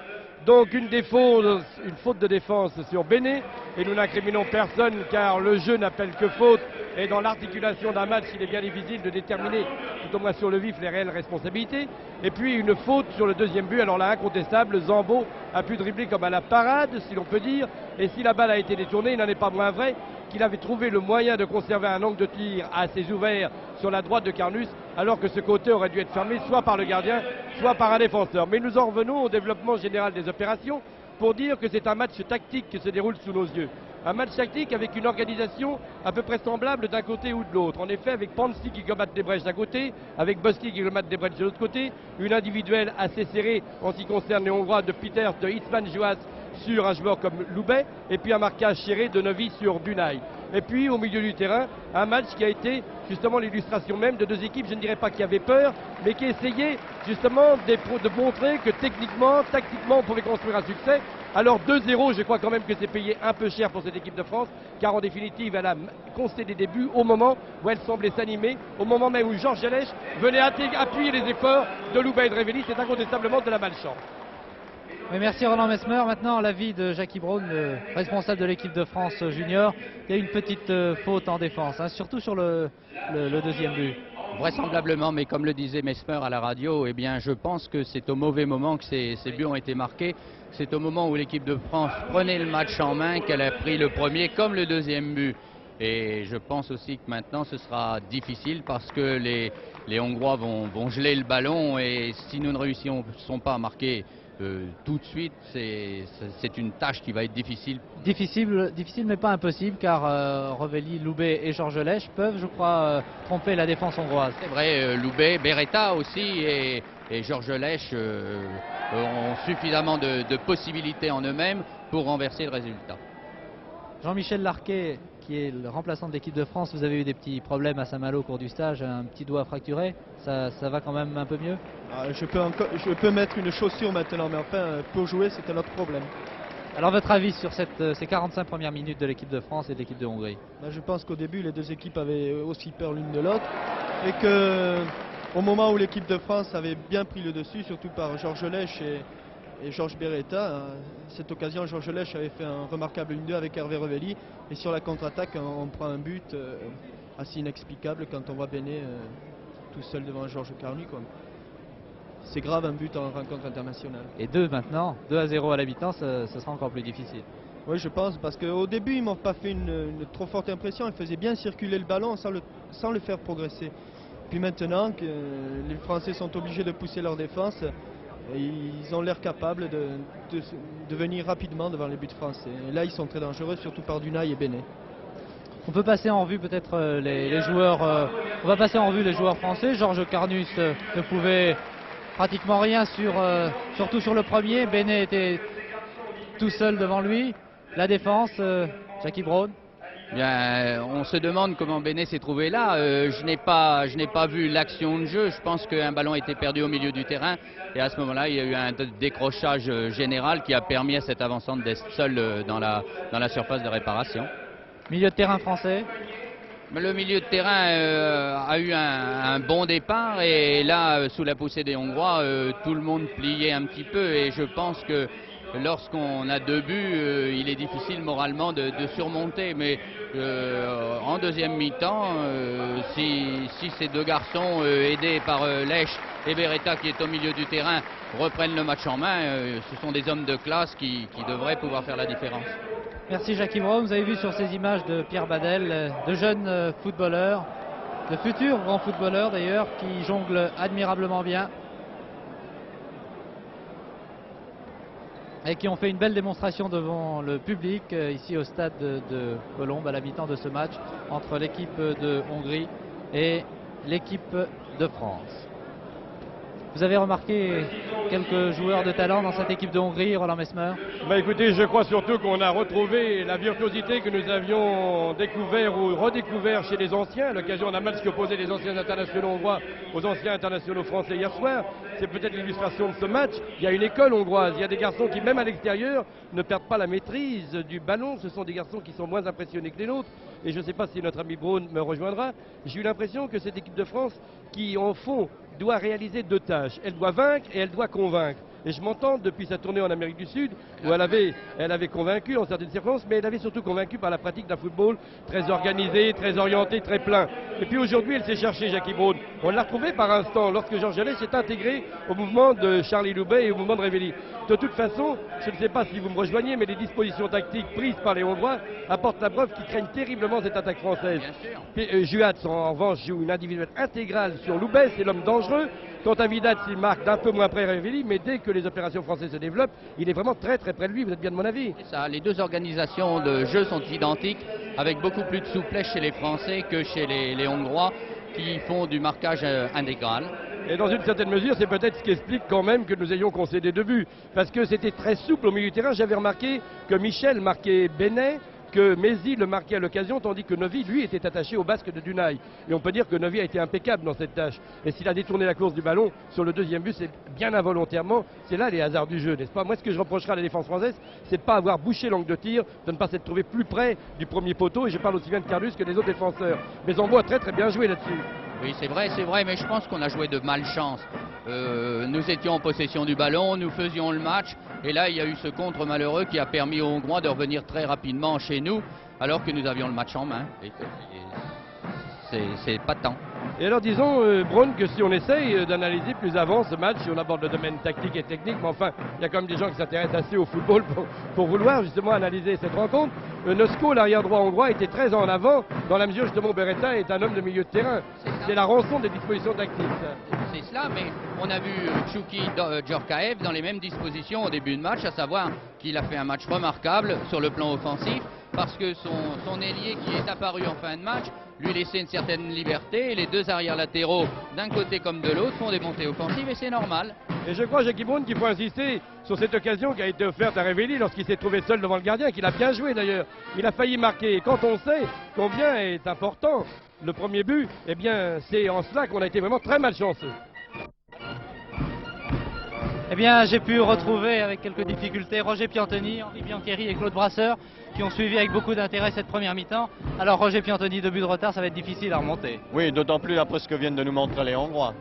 Donc une faute de défense sur Béné, et nous n'incriminons personne car le jeu n'appelle que faute, et dans l'articulation d'un match il est bien difficile de déterminer, tout au moins sur le vif, les réelles responsabilités. Et puis une faute sur le deuxième but, alors là incontestable, Zambo a pu dribbler comme à la parade si l'on peut dire, et si la balle a été détournée, il n'en est pas moins vrai qu'il avait trouvé le moyen de conserver un angle de tir assez ouvert sur la droite de Carnus, alors que ce côté aurait dû être fermé soit par le gardien, soit par un défenseur. Mais nous en revenons au développement général des opérations pour dire que c'est un match tactique qui se déroule sous nos yeux. Un match tactique avec une organisation à peu près semblable d'un côté ou de l'autre. En effet, avec Pansi qui combatte des brèches d'un côté, avec Boski qui combatte des brèches de l'autre côté, une individuelle assez serrée en ce qui concerne les Hongrois de Peters, de Hitzman Joas sur un joueur comme Loubet, et puis un marquage serré de Novi sur Dunay. Et puis au milieu du terrain, un match qui a été justement l'illustration même de deux équipes, je ne dirais pas qui avaient peur, mais qui essayaient justement de montrer que techniquement, tactiquement, on pouvait construire un succès. Alors 2-0, je crois quand même que c'est payé un peu cher pour cette équipe de France, car en définitive, elle a concédé des buts au moment où elle semblait s'animer, au moment même où Georges Jelech venait appuyer les efforts de Loubet et de Révéli. C'est incontestablement de la malchance. Oui, merci Roland Mesmer. Maintenant, l'avis de Jackie Braun, le responsable de l'équipe de France junior. Il y a une petite faute en défense, hein, surtout sur le deuxième but. Vraisemblablement, mais comme le disait Mesmer à la radio, eh bien, je pense que c'est au mauvais moment que ces buts ont été marqués. C'est au moment où l'équipe de France prenait le match en main qu'elle a pris le premier comme le deuxième but. Et je pense aussi que maintenant ce sera difficile parce que les Hongrois vont geler le ballon, et si nous ne réussissons pas à marquer tout de suite, c'est une tâche qui va être difficile. Difficile mais pas impossible, car Révéli, Loubet et Georges Jelech peuvent, je crois, tromper la défense hongroise. C'est vrai, Loubet, Beretta aussi et Georges Jelech ont suffisamment de possibilités en eux-mêmes pour renverser le résultat. Jean-Michel Larquet, qui est le remplaçant de l'équipe de France, vous avez eu des petits problèmes à Saint-Malo au cours du stage, un petit doigt fracturé, ça va quand même un peu mieux? Je peux mettre une chaussure maintenant, mais enfin, pour jouer, c'est un autre problème. Alors votre avis sur ces 45 premières minutes de l'équipe de France et de l'équipe de Hongrie? Je pense qu'au début, les deux équipes avaient aussi peur l'une de l'autre, et qu'au moment où l'équipe de France avait bien pris le dessus, surtout par Georges Jelech et Georges Beretta, à cette occasion, Georges Jelech avait fait un remarquable 1-2 avec Hervé Révéli, et sur la contre-attaque, on prend un but assez inexplicable quand on voit Béné tout seul devant Georges Carnu. C'est grave, un but en rencontre internationale. Et 2-0 à la mi-temps, ce sera encore plus difficile. Oui, je pense, parce qu'au début, ils ne m'ont pas fait une trop forte impression. Ils faisaient bien circuler le ballon sans le faire progresser. Puis maintenant que les Français sont obligés de pousser leur défense, ils ont l'air capables de venir rapidement devant les buts français. Et là, ils sont très dangereux, surtout par Dunay et Béné. On peut passer en revue peut-être les joueurs. On va passer en revue les joueurs français. Georges Carnus ne pouvait pratiquement rien surtout sur le premier. Béné était tout seul devant lui. La défense, Jackie Braun. Bien, on se demande comment Béné s'est trouvé là. Je n'ai pas vu l'action de jeu. Je pense qu'un ballon a été perdu au milieu du terrain, et à ce moment-là, il y a eu un décrochage général qui a permis à cette avançante d'être seule dans la surface de réparation. Milieu de terrain français. Le milieu de terrain a eu un bon départ, et là, sous la poussée des Hongrois, tout le monde pliait un petit peu, et je pense que lorsqu'on a deux buts, il est difficile moralement de surmonter. Mais en deuxième mi-temps, si ces deux garçons, aidés par Lech et Beretta qui est au milieu du terrain, reprennent le match en main, ce sont des hommes de classe qui devraient pouvoir faire la différence. Merci Jackie Braun. Vous avez vu sur ces images de Pierre Badel, de jeunes footballeurs, de futurs grands footballeurs d'ailleurs, qui jonglent admirablement bien et qui ont fait une belle démonstration devant le public ici au stade de Colombes à la mi-temps de ce match entre l'équipe de Hongrie et l'équipe de France. Vous avez remarqué quelques joueurs de talent dans cette équipe de Hongrie, Roland Mesmer? Écoutez, je crois surtout qu'on a retrouvé la virtuosité que nous avions découvert ou redécouvert chez les anciens, à l'occasion d'un match qui opposait les anciens internationaux hongrois aux anciens internationaux français hier soir. C'est peut-être l'illustration de ce match. Il y a une école hongroise, il y a des garçons qui, même à l'extérieur, ne perdent pas la maîtrise du ballon. Ce sont des garçons qui sont moins impressionnés que les nôtres. Et je ne sais pas si notre ami Braun me rejoindra. J'ai eu l'impression que cette équipe de France, qui en fond doit réaliser deux tâches. Elle doit vaincre et elle doit convaincre. Et je m'entends depuis sa tournée en Amérique du Sud, où elle avait convaincu en certaines circonstances, mais elle avait surtout convaincu par la pratique d'un football très organisé, très orienté, très plein. Et puis aujourd'hui, elle s'est cherchée, Jackie Braun. On l'a retrouvée par instant, lorsque Georges Lèche s'est intégré au mouvement de Charlie Loubet et au mouvement de Révéli. De toute façon, je ne sais pas si vous me rejoignez, mais les dispositions tactiques prises par les Hongrois apportent la preuve qu'ils craignent terriblement cette attaque française. Juat, en revanche, joue une individuelle intégrale sur Loubet, c'est l'homme dangereux. Quant à Vidat, il marque d'un peu moins près Révéli, mais dès que les opérations françaises se développent, il est vraiment très très près de lui, vous êtes bien de mon avis. C'est ça, les deux organisations de jeu sont identiques, avec beaucoup plus de souplesse chez les Français que chez les Hongrois, qui font du marquage intégral. Et dans une certaine mesure, c'est peut-être ce qui explique quand même que nous ayons concédé 2 buts. Parce que c'était très souple au milieu du terrain. J'avais remarqué que Michel marquait Benet, que Mézy le marquait à l'occasion, tandis que Novi, lui, était attaché au basque de Dunaï. Et on peut dire que Novi a été impeccable dans cette tâche. Et s'il a détourné la course du ballon sur le deuxième but, c'est bien involontairement. C'est là les hasards du jeu, n'est-ce pas? Moi, ce que je reprocherai à la défense française, c'est de ne pas avoir bouché l'angle de tir, de ne pas s'être trouvé plus près du premier poteau. Et je parle aussi bien de Carlus que des autres défenseurs. Mais on voit très très bien joué là-dessus. Oui, c'est vrai, mais je pense qu'on a joué de malchance. Nous étions en possession du ballon, nous faisions le match, et là il y a eu ce contre malheureux qui a permis aux Hongrois de revenir très rapidement chez nous, alors que nous avions le match en main. C'est pas de temps. Et alors disons, Braun, que si on essaye d'analyser plus avant ce match, si on aborde le domaine tactique et technique, mais enfin, il y a quand même des gens qui s'intéressent assez au football pour vouloir justement analyser cette rencontre. Nosko, l'arrière droit hongrois, était très en avant, dans la mesure justement où Beretta est un homme de milieu de terrain. C'est la rançon des dispositions tactiques. C'est cela, mais on a vu Tchouki Djorkaeff dans les mêmes dispositions au début de match, à savoir qu'il a fait un match remarquable sur le plan offensif, parce que son ailier qui est apparu en fin de match lui laissait une certaine liberté, et les deux arrières latéraux d'un côté comme de l'autre font des montées offensives, et c'est normal. Et je crois, Jackie Braun, qu'il faut insister sur cette occasion qui a été offerte à Révéli lorsqu'il s'est trouvé seul devant le gardien, qu'il a bien joué d'ailleurs. Il a failli marquer, et quand on sait combien est important le premier but, eh bien c'est en cela qu'on a été vraiment très malchanceux. Eh bien, j'ai pu retrouver avec quelques difficultés Roger Piantoni, Henri Biancheri et Claude Brasseur qui ont suivi avec beaucoup d'intérêt cette première mi-temps. Alors Roger Piantoni, 2 buts de retard, ça va être difficile à remonter. Oui, d'autant plus après ce que viennent de nous montrer les Hongrois.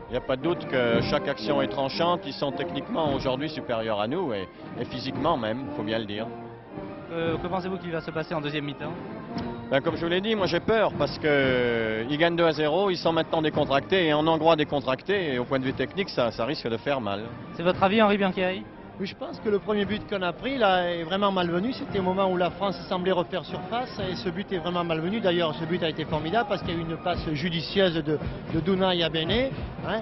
Il n'y a pas de doute que chaque action est tranchante, ils sont techniquement aujourd'hui supérieurs à nous et physiquement même, il faut bien le dire. Que pensez-vous qu'il va se passer en deuxième mi-temps? Ben, comme je vous l'ai dit, moi j'ai peur parce qu'ils gagnent 2-0, ils sont maintenant décontractés et en Hongrois décontractés, et au point de vue technique, ça risque de faire mal. C'est votre avis, Henri Biancheri? Oui, je pense que le premier but qu'on a pris là est vraiment malvenu. C'était au moment où la France semblait refaire surface et ce but est vraiment malvenu. D'ailleurs, ce but a été formidable parce qu'il y a eu une passe judicieuse de Dunaï à Benet. Hein.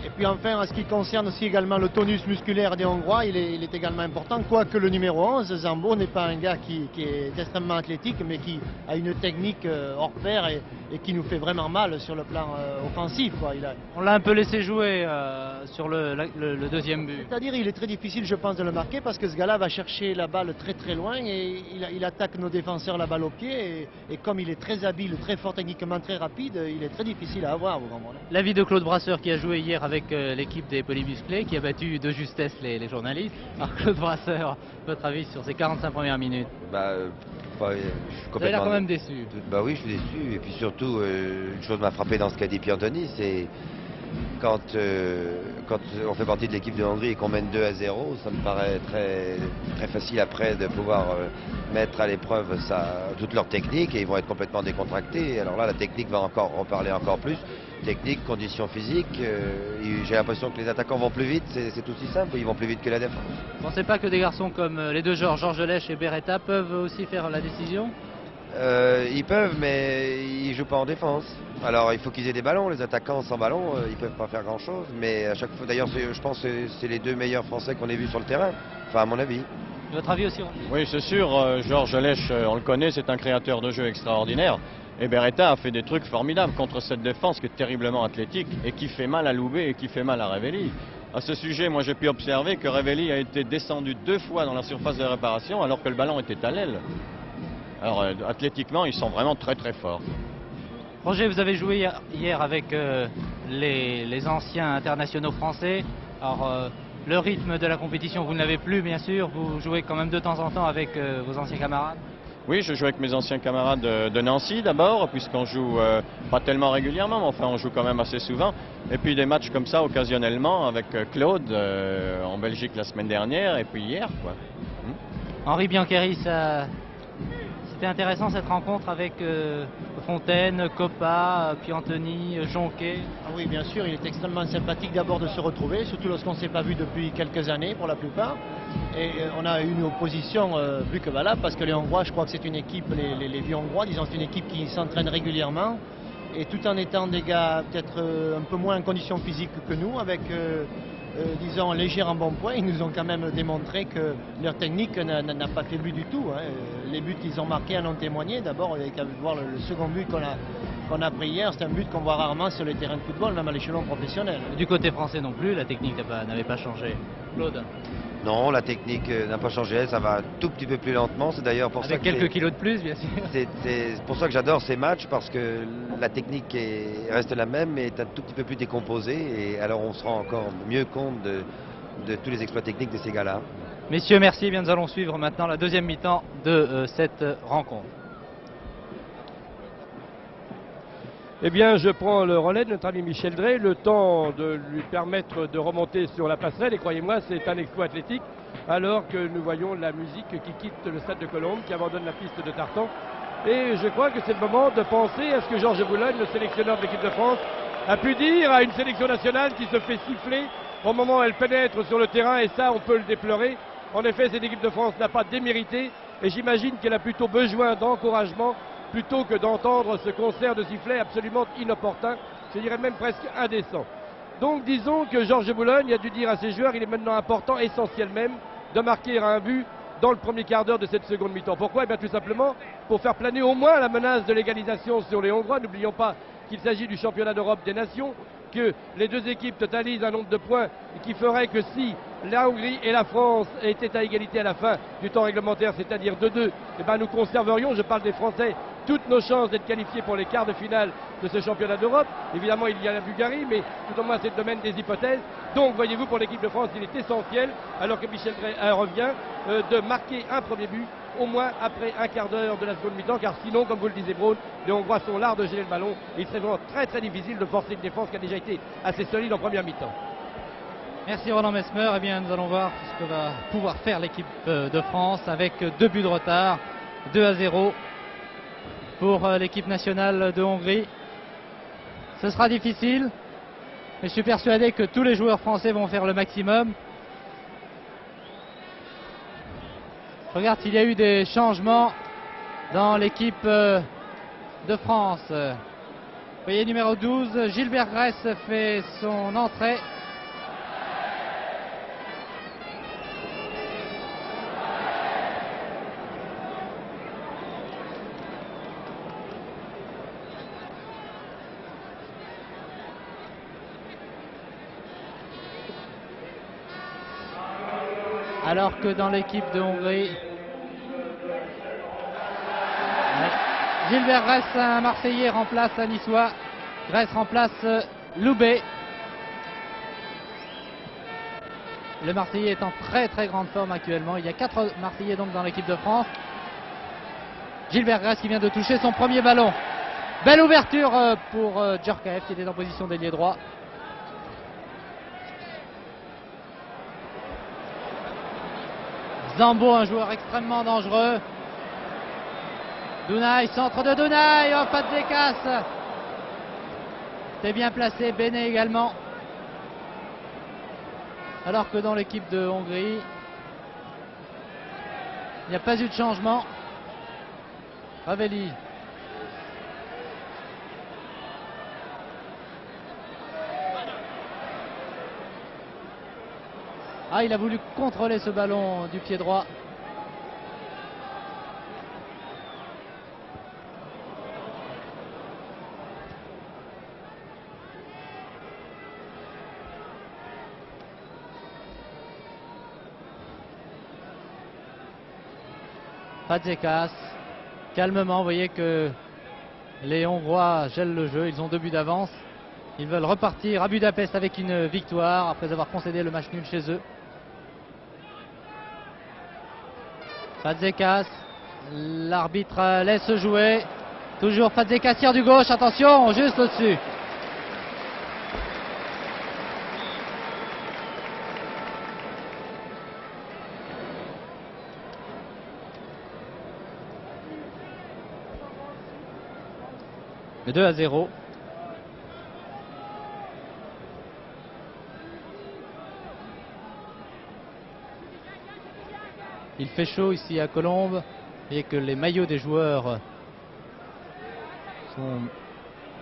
Et puis enfin, en ce qui concerne aussi également le tonus musculaire des Hongrois, il est également important. Quoique le numéro 11, Zambo, n'est pas un gars qui est extrêmement athlétique, mais qui a une technique hors pair et qui nous fait vraiment mal sur le plan offensif. Quoi. On l'a un peu laissé jouer sur le deuxième but. C'est-à-dire il est très difficile, je pense, de le marquer parce que ce gars-là va chercher la balle très très loin et il attaque nos défenseurs la balle au pied. Et comme il est très habile, très fort techniquement, très rapide, il est très difficile à avoir. L'avis de Claude Brasseur qui a joué hier avec l'équipe des Polymusclés, qui a battu de justesse les journalistes. Alors Claude Brasseur, votre avis sur ces 45 premières minutes? Je suis complètement... Vous avez l'air quand même déçu. Bah oui, je suis déçu. Et puis surtout, une chose m'a frappé dans ce qu'a dit Piantoni, c'est quand on fait partie de l'équipe de Hongrie et qu'on mène 2-0, ça me paraît très, très facile après de pouvoir mettre à l'épreuve toute leur technique et ils vont être complètement décontractés. Alors là, la technique va encore reparler encore plus. Technique, conditions physiques, j'ai l'impression que les attaquants vont plus vite, c'est aussi simple, ils vont plus vite que la défense. Vous ne pensez pas que des garçons comme les deux Georges Lèche et Beretta peuvent aussi faire la décision? Ils peuvent, mais ils jouent pas en défense. Alors il faut qu'ils aient des ballons, les attaquants sans ballon, ils peuvent pas faire grand chose, mais à chaque fois, d'ailleurs je pense que c'est les deux meilleurs Français qu'on ait vus sur le terrain, enfin à mon avis. Votre avis aussi? Oui, c'est sûr, Georges Lèche, on le connaît, c'est un créateur de jeu extraordinaire. Et Beretta a fait des trucs formidables contre cette défense qui est terriblement athlétique et qui fait mal à Loubet et qui fait mal à Révéli. À ce sujet, moi j'ai pu observer que Révéli a été descendu 2 fois dans la surface de réparation alors que le ballon était à l'aile. Alors athlétiquement, ils sont vraiment très très forts. Roger, vous avez joué hier avec les anciens internationaux français. Alors le rythme de la compétition, vous ne l'avez plus bien sûr. Vous jouez quand même de temps en temps avec vos anciens camarades. Oui, je joue avec mes anciens camarades de Nancy d'abord, puisqu'on joue pas tellement régulièrement, mais enfin on joue quand même assez souvent. Et puis des matchs comme ça occasionnellement avec Claude en Belgique la semaine dernière et puis hier, quoi. Henri Biancheri, c'était intéressant cette rencontre avec Fontaine, Coppa, puis Anthony, Jonquet. Ah oui, bien sûr, il est extrêmement sympathique d'abord de se retrouver, surtout lorsqu'on ne s'est pas vu depuis quelques années pour la plupart. Et on a une opposition plus que valable parce que les Hongrois, je crois que c'est une équipe, les vieux Hongrois, disons, c'est une équipe qui s'entraîne régulièrement. Et tout en étant des gars peut-être un peu moins en condition physique que nous, avec disons léger en bon point, ils nous ont quand même démontré que leur technique n'a pas faibli du tout. Hein. Les buts qu'ils ont marqués en ont témoigné. D'abord, avec voir le second but qu'on a pris hier, c'est un but qu'on voit rarement sur les terrains de football, même à l'échelon professionnel. Du côté français non plus, la technique n'avait pas changé. Claude? Non, la technique n'a pas changé, ça va un tout petit peu plus lentement. C'est d'ailleurs pour ça avec que quelques kilos de plus, bien sûr. C'est pour ça que j'adore ces matchs, parce que la technique reste la même, mais est un tout petit peu plus décomposée. Et alors on se rend encore mieux compte de tous les exploits techniques de ces gars-là. Messieurs, merci. Bien, nous allons suivre maintenant la deuxième mi-temps de cette rencontre. Eh bien, je prends le relais de notre ami Michel Drey, le temps de lui permettre de remonter sur la passerelle. Et croyez-moi, c'est un exploit athlétique, alors que nous voyons la musique qui quitte le stade de Colombes, qui abandonne la piste de tartan. Et je crois que c'est le moment de penser à ce que Georges Boulogne, le sélectionneur de l'équipe de France, a pu dire à une sélection nationale qui se fait siffler au moment où elle pénètre sur le terrain. Et ça, on peut le déplorer. En effet, cette équipe de France n'a pas démérité. Et j'imagine qu'elle a plutôt besoin d'encouragement, plutôt que d'entendre ce concert de sifflets absolument inopportun, je dirais même presque indécent. Donc disons que Georges Boulogne a dû dire à ses joueurs, il est maintenant important, essentiel même, de marquer un but dans le premier quart d'heure de cette seconde mi-temps. Pourquoi? Eh bien tout simplement pour faire planer au moins la menace de l'égalisation sur les Hongrois. N'oublions pas qu'il s'agit du championnat d'Europe des nations, que les deux équipes totalisent un nombre de points qui ferait que si la Hongrie et la France étaient à égalité à la fin du temps réglementaire, c'est-à-dire 2-2, eh bien nous conserverions, je parle des Français, toutes nos chances d'être qualifiés pour les quarts de finale de ce championnat d'Europe. Évidemment, il y a la Bulgarie, mais tout au moins c'est le domaine des hypothèses. Donc, voyez-vous, pour l'équipe de France, il est essentiel, alors que Michel Drey revient, de marquer un premier but, au moins après un quart d'heure de la seconde mi-temps, car sinon, comme vous le disiez, Braun, les Hongrois sont l'art de geler le ballon. Et il serait vraiment très très difficile de forcer une défense qui a déjà été assez solide en première mi-temps. Merci Roland Mesmer. Eh bien, nous allons voir ce que va pouvoir faire l'équipe de France avec 2 buts de retard, 2-0 pour l'équipe nationale de Hongrie. Ce sera difficile, mais je suis persuadé que tous les joueurs français vont faire le maximum. Je regarde s'il y a eu des changements dans l'équipe de France. Vous voyez, numéro 12, Gilbert Gress fait son entrée. Alors que dans l'équipe de Hongrie, Gilbert Gress, un Marseillais, remplace un Niçois. Gress remplace Loubet. Le Marseillais est en très très grande forme actuellement. Il y a 4 Marseillais donc dans l'équipe de France. Gilbert Gress qui vient de toucher son premier ballon. Belle ouverture pour Djorkaeff qui était en position d'ailier droit. Zambo, un joueur extrêmement dangereux. Dunay, centre de Dunay, oh, pas de décasse. C'était bien placé, Béné également. Alors que dans l'équipe de Hongrie, il n'y a pas eu de changement. Ravelli. Ah, il a voulu contrôler ce ballon du pied droit. Fazekas, calmement, vous voyez que les Hongrois gèlent le jeu, ils ont 2 buts d'avance. Ils veulent repartir à Budapest avec une victoire après avoir concédé le match nul chez eux. Fazekas, L'arbitre laisse jouer. Toujours Fadzeka tire du gauche. Attention, juste au-dessus. Le 2-0. Il fait chaud ici à Colombes et que les maillots des joueurs sont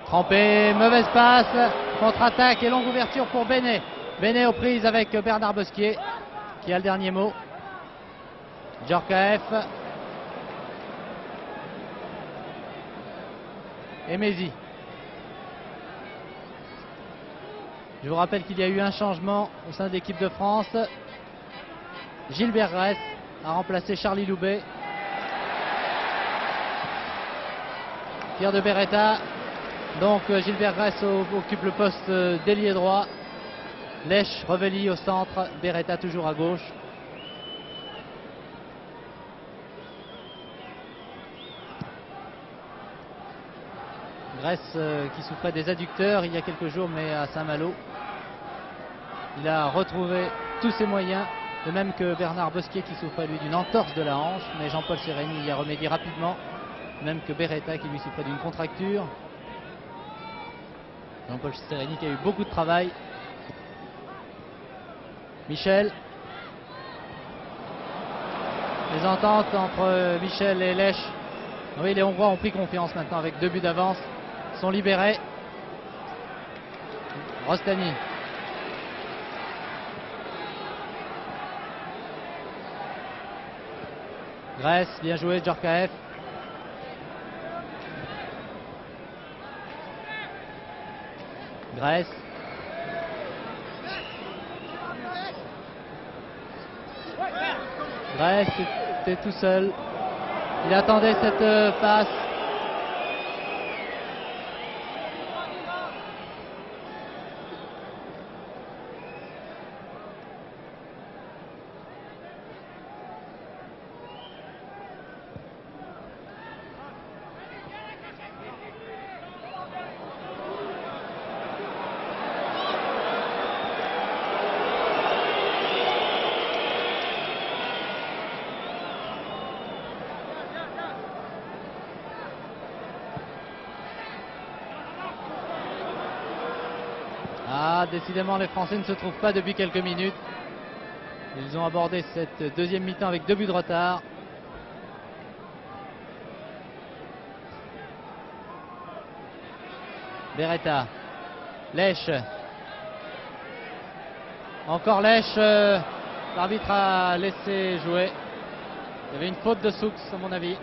trempés. Mauvaise passe, contre-attaque et longue ouverture pour Benet. Benet aux prises avec Bernard Bosquier qui a le dernier mot. Djorkaeff et Mézi. Je vous rappelle qu'il y a eu un changement au sein de l'équipe de France. Gilbert Grèce a remplacé Charlie Loubet. Pierre de Beretta. Donc Gilbert Grèce occupe le poste d'ailier droit. Lèche, Revelli au centre. Beretta toujours à gauche. Grèce qui souffrait des adducteurs il y a quelques jours, mais à Saint-Malo. Il a retrouvé tous ses moyens, de même que Bernard Bosquier qui souffrait lui d'une entorse de la hanche, mais Jean-Paul Sereni y a remédié rapidement, de même que Beretta qui lui souffrait d'une contracture. Jean-Paul Sereni qui a eu beaucoup de travail. Michel. Les ententes entre Michel et Lèche. Oui, les Hongrois ont pris confiance maintenant avec 2 buts d'avance. Sont libérés. Rostani. Grèce, bien joué, Djorkaeff. Grèce. Grèce était tout seul. Il attendait cette passe. Ah, décidément, les Français ne se trouvent pas depuis quelques minutes. Ils ont abordé cette deuxième mi-temps avec 2 buts de retard. Beretta. Lèche. Encore Lèche. L'arbitre a laissé jouer. Il y avait une faute de Soux, à mon avis.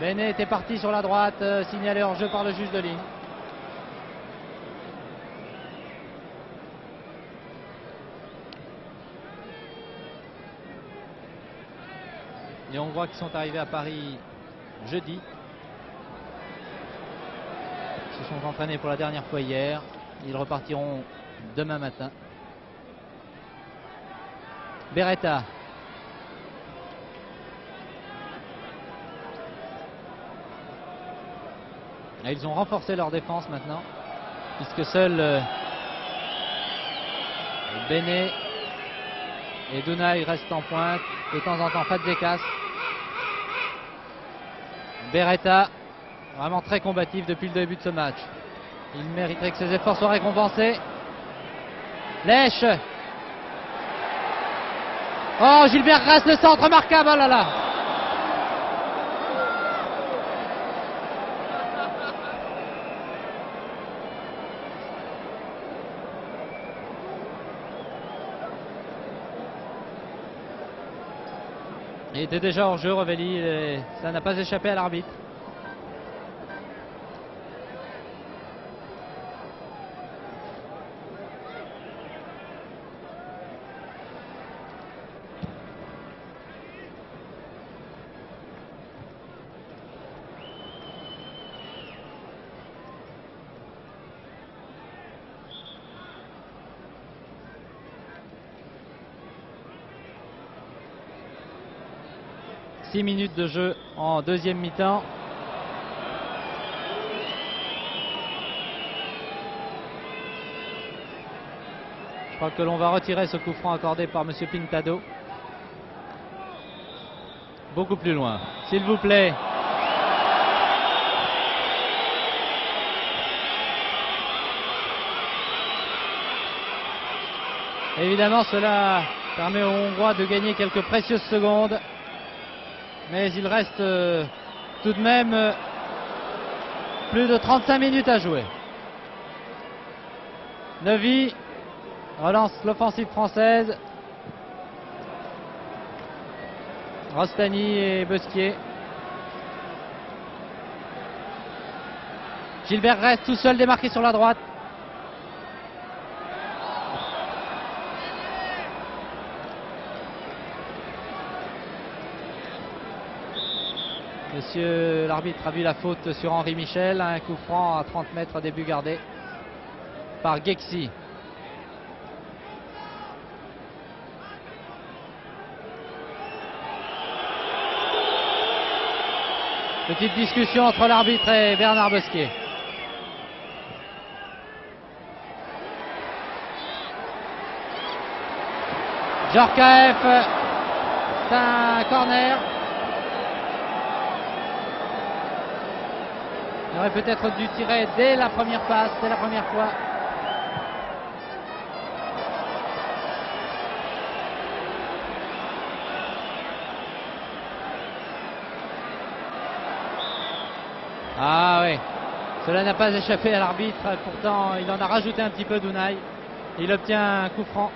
Benet était parti sur la droite, signalé hors jeu par le juge de ligne. Les Hongrois qui sont arrivés à Paris jeudi se sont entraînés pour la dernière fois hier. Ils repartiront demain matin. Beretta. Et ils ont renforcé leur défense maintenant, puisque seuls Benet et Dunay restent en pointe. De temps en temps, Fadzeka. Beretta, vraiment très combatif depuis le début de ce match. Il mériterait que ses efforts soient récompensés. Lèche. Oh, Gilbert Grèce, le centre remarquable. Oh là là. Il était déjà hors jeu, Revelli, et ça n'a pas échappé à l'arbitre. 6 minutes de jeu en deuxième mi-temps. Je crois que l'on va retirer ce coup franc accordé par Monsieur Pintado. Beaucoup plus loin, s'il vous plaît. Évidemment, cela permet aux Hongrois de gagner quelques précieuses secondes. Mais il reste tout de même plus de 35 minutes à jouer. Neuvy relance l'offensive française. Rostani et Bosquier. Gilbert reste tout seul démarqué sur la droite. Monsieur l'arbitre a vu la faute sur Henri Michel, un coup franc à 30 mètres, début gardé par Gexi. Petite discussion entre l'arbitre et Bernard Bosquier. Djorkaeff, c'est un corner. Il aurait peut-être dû tirer dès la première passe, dès la première fois. Ah oui, cela n'a pas échappé à l'arbitre, pourtant il en a rajouté un petit peu Dunay. Il obtient un coup franc.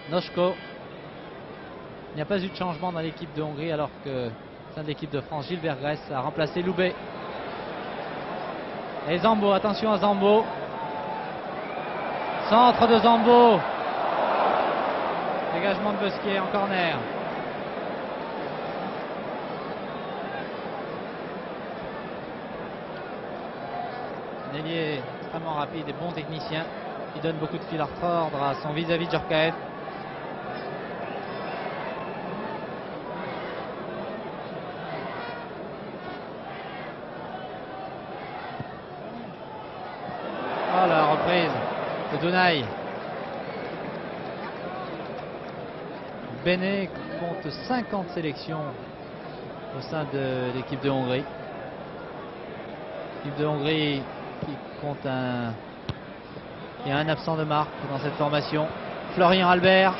Nosko. Il n'y a pas eu de changement dans l'équipe de Hongrie alors que au sein de l'équipe de France, Gilbert Gress a remplacé Loubet. Et Zambo, attention à Zambo. Centre de Zambo. Dégagement de Bosquier en corner. Un ailier extrêmement rapide et bon technicien qui donne beaucoup de fil à retordre à son vis-à-vis de Djorkaeff. Oh, la reprise de Dunay. Benet compte 50 sélections au sein de l'équipe de Hongrie. L'équipe de Hongrie qui compte il y a un absent de marque dans cette formation. Florian Albert.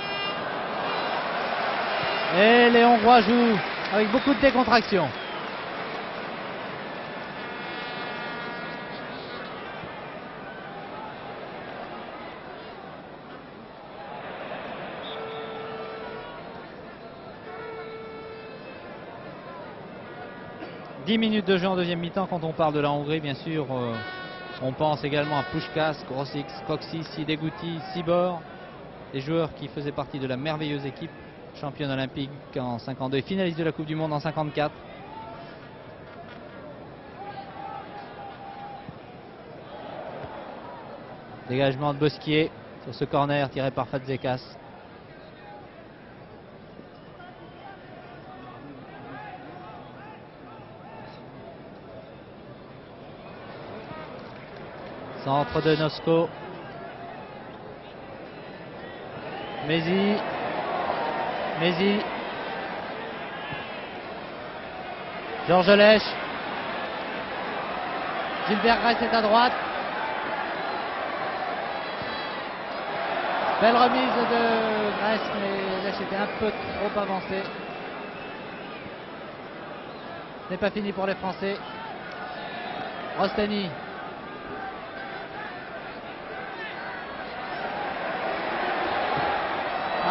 Et les Hongrois jouent avec beaucoup de décontraction. « 10 minutes de jeu en deuxième mi-temps. Quand on parle de la Hongrie, bien sûr, on pense également à Puskás, Grosix, Coxis, Sidegouti, Sibor, des joueurs qui faisaient partie de la merveilleuse équipe championne olympique en 52 et finaliste de la Coupe du Monde en 54. Dégagement de Bosquier sur ce corner tiré par Fazekas. Centre de Nosko. Mézi. Georges Lèche. Gilbert Gress est à droite. Belle remise de Gress, mais Lèche était un peu trop avancé. Ce n'est pas fini pour les Français. Rostani.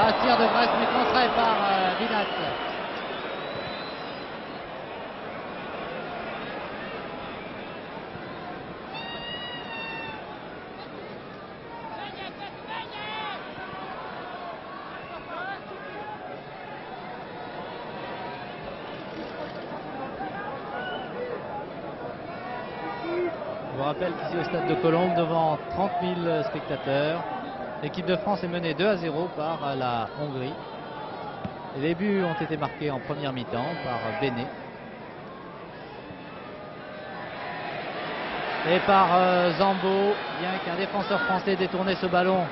Ah, tir de Gress, mais contré par Vinas. Je vous rappelle qu'ici au stade de Colombes, devant 30 000 spectateurs, L'équipe de France est menée 2-0 par la Hongrie. Les buts ont été marqués en première mi-temps par Béné et par Zambo, bien qu'un défenseur français détourné ce ballon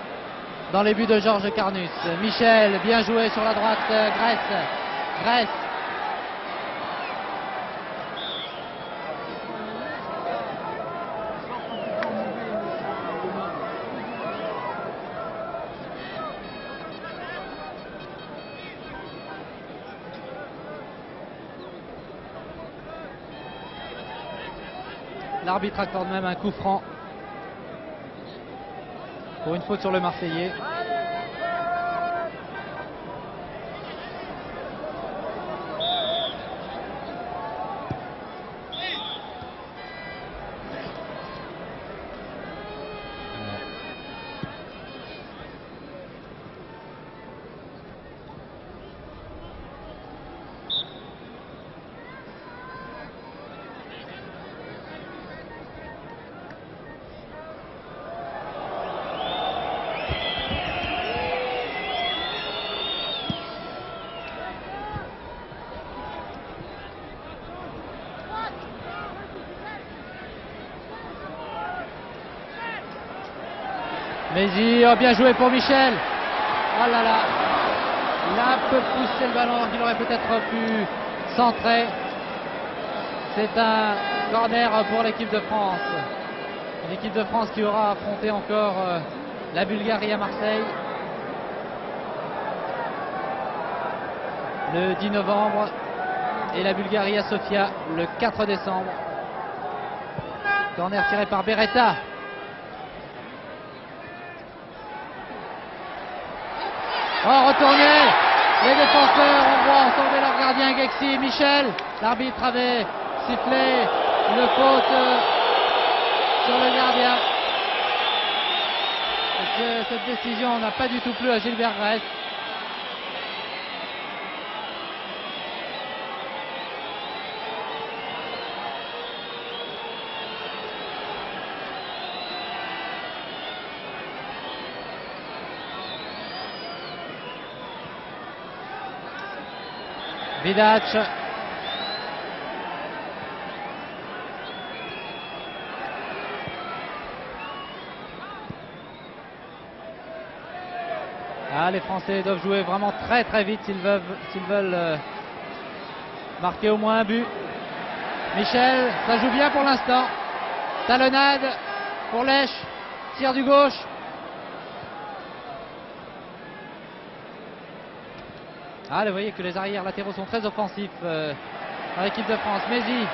dans les buts de Georges Carnus. Michel, bien joué sur la droite, Grèce. L'arbitre accorde même un coup franc pour une faute sur le Marseillais. Mézi, oh, bien joué pour Michel. Oh là là, il a un peu poussé le ballon, il aurait peut-être pu centrer. C'est un corner pour l'équipe de France. L'équipe de France qui aura affronté encore la Bulgarie à Marseille le 10 novembre et la Bulgarie à Sofia le 4 décembre. Corner tiré par Beretta. Oh, retourné. Les défenseurs hongrois ont sauvé leur gardien Gexi. Michel, l'arbitre avait sifflé une faute sur le gardien. Cette décision n'a pas du tout plu à Gilbert Grèce. Vidac. Ah, les Français doivent jouer vraiment très très vite s'ils veulent marquer au moins un but. Michel, ça joue bien pour l'instant. Talonnade pour Lèche, tir du gauche. Ah, vous voyez que les arrières latéraux sont très offensifs dans l'équipe de France. Mézi.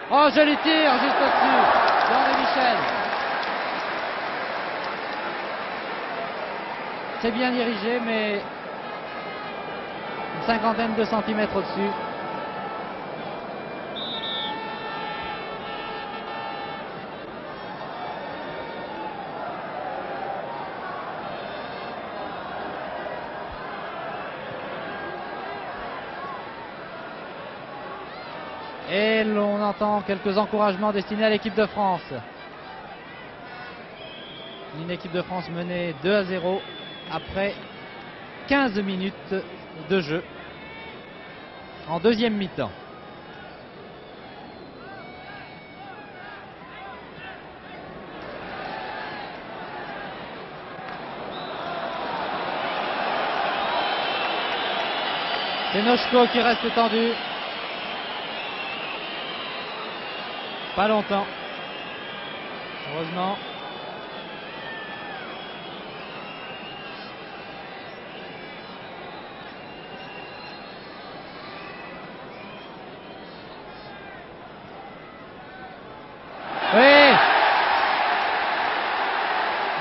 Oh, joli tir juste au-dessus d'Henri Michel. C'est bien dirigé, mais une cinquantaine de centimètres au-dessus. Et l'on entend quelques encouragements destinés à l'équipe de France. Une équipe de France menée 2-0 après 15 minutes de jeu en deuxième mi-temps. C'est Nochko qui reste tendu. Pas longtemps, heureusement. Oui.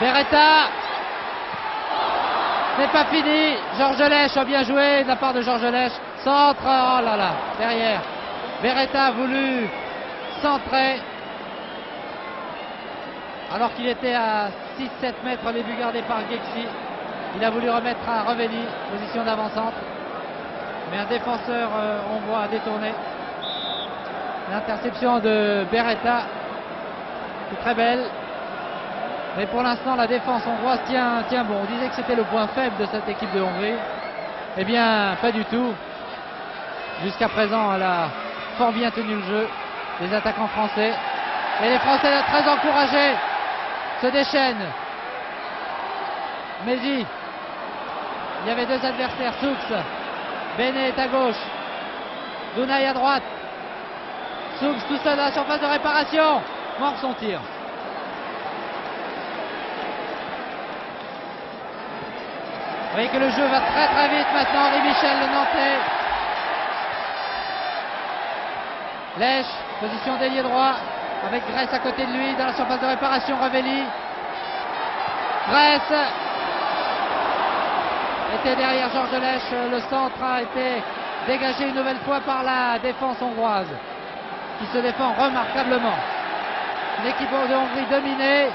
Beretta. C'est pas fini. Georges Lèche a bien joué de la part de Georges Lèche. Centre, oh là là, derrière. Beretta a voulu centré alors qu'il était à 6-7 mètres les buts gardés par Gexi. Il a voulu remettre à Revelli, position d'avant-centre, mais un défenseur hongrois a détourné. L'interception de Beretta est très belle. Mais pour l'instant, la défense hongroise tient bon. On disait que c'était le point faible de cette équipe de Hongrie. Eh bien, pas du tout. Jusqu'à présent, elle a fort bien tenu le jeu. Les attaquants français. Et les Français très encouragés se déchaînent. Mézi. Il y avait deux adversaires. Soux. Benet est à gauche. Dunay à droite. Soux tout seul dans la surface de réparation. Mort son tir. Vous voyez que le jeu va très très vite maintenant. Henri Michel, le Nantais. Lèche, position d'ailier droit, avec Grèce à côté de lui, dans la surface de réparation, Ravelli. Grèce était derrière Georges Lèche. Le centre a été dégagé une nouvelle fois par la défense hongroise, qui se défend remarquablement. L'équipe de Hongrie dominée.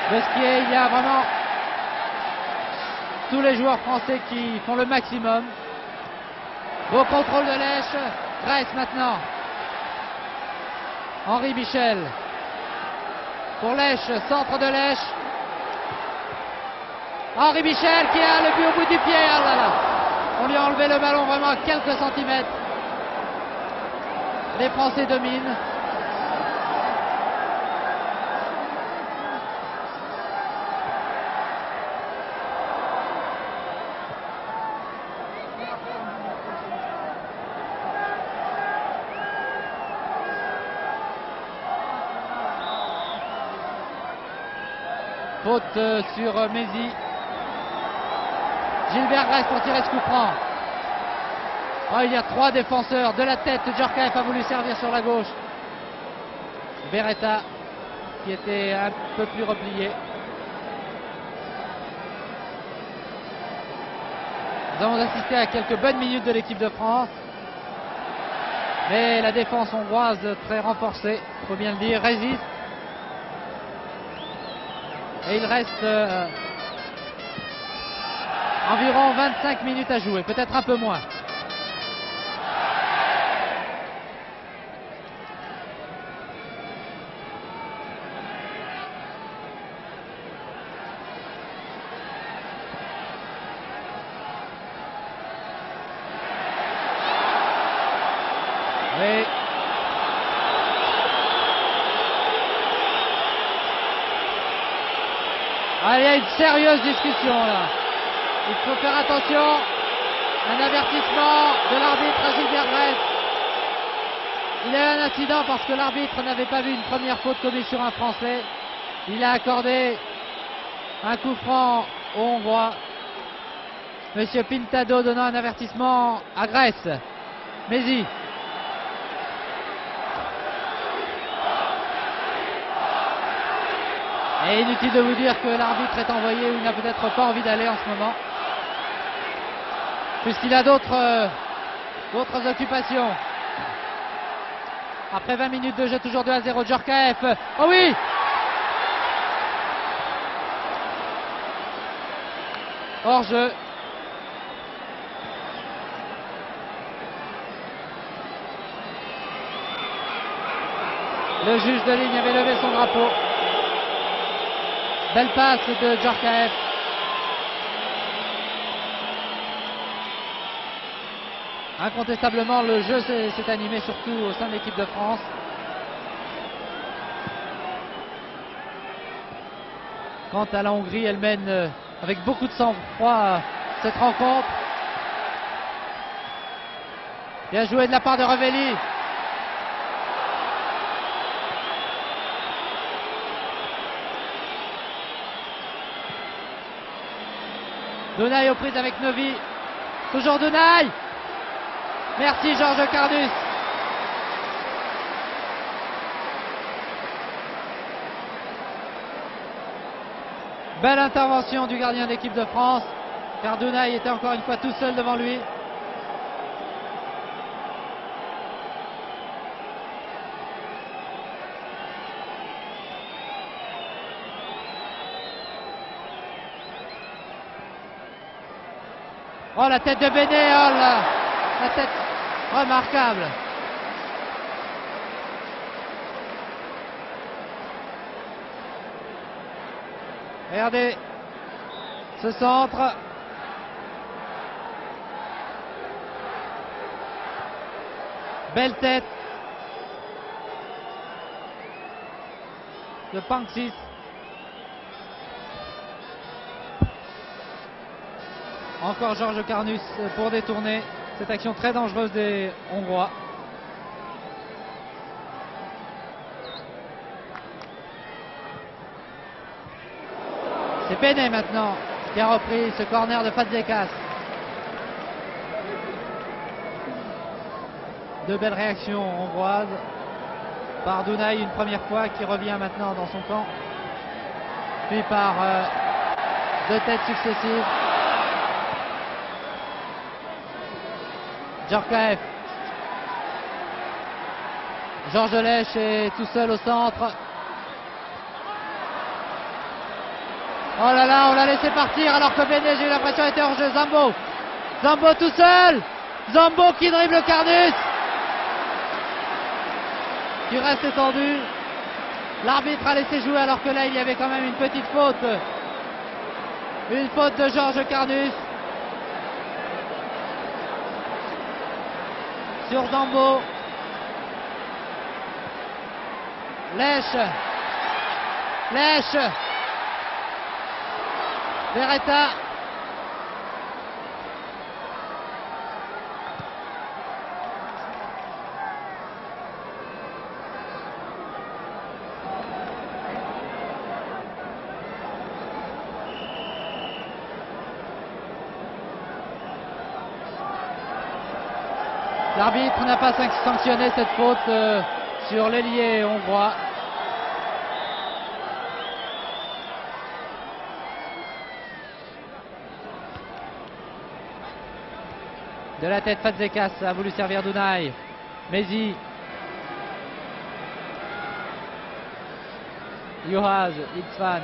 De skier, il y a vraiment tous les joueurs français qui font le maximum. Beau contrôle de Lèche. Grèce maintenant. Henri Michel. Pour Lèche, centre de Lèche. Henri Michel qui a le but au bout du pied. Oh là là. On lui a enlevé le ballon vraiment à quelques centimètres. Les Français dominent. Faute sur Mézi. Gilbert Grèce pour tirer ce coup franc. Oh, il y a trois défenseurs de la tête. Djorkaeff a voulu servir sur la gauche. Beretta qui était un peu plus replié. Nous avons assisté à quelques bonnes minutes de l'équipe de France. Mais la défense hongroise très renforcée, il faut bien le dire, résiste. Et il reste environ 25 minutes à jouer, peut-être un peu moins. Oui. Ah, il y a une sérieuse discussion là. Il faut faire attention. Un avertissement de l'arbitre à Gilbert Grèce. Il y a eu un incident parce que l'arbitre n'avait pas vu une première faute commise sur un Français. Il a accordé un coup franc aux Hongrois. Monsieur Pintado donnant un avertissement à Grèce. Mézi. Et inutile de vous dire que l'arbitre est envoyé où il n'a peut-être pas envie d'aller en ce moment. Puisqu'il a d'autres occupations. Après 20 minutes de jeu, toujours 2-0, Djorkaeff. Oh oui! Hors jeu. Le juge de ligne avait levé son drapeau. Belle passe de Djorkaeff. Incontestablement, le jeu s'est animé surtout au sein de l'équipe de France. Quant à la Hongrie, elle mène avec beaucoup de sang-froid cette rencontre. Bien joué de la part de Ravelli. Dunay aux prises avec Novi. Toujours Dunay. Merci Georges Cardus. Belle intervention du gardien d'équipe de France. Car Dunay était encore une fois tout seul devant lui. Oh, la tête de Béné, oh la tête remarquable. Regardez ce centre. Belle tête de Panksis. Encore Georges Carnus pour détourner cette action très dangereuse des Hongrois. C'est Béné maintenant qui a repris ce corner de Fazekas. De belles réactions hongroises par Dunay une première fois, qui revient maintenant dans son camp, puis par deux têtes successives. Djorkaeff. Georges Lèche est tout seul au centre. Oh là là, on l'a laissé partir alors que Béné, j'ai eu l'impression, était hors jeu. Zambo. Zambo tout seul. Zambo qui dribble Carnus, qui reste étendu. L'arbitre a laissé jouer alors que là il y avait quand même une petite faute. Une faute de Georges Carnus sur Zambo. Lèche. Beretta. L'arbitre n'a pas sanctionné cette faute sur l'ailier hongrois. De la tête, Fazekas a voulu servir Dunay. Mezi. Juhas, Itzvan.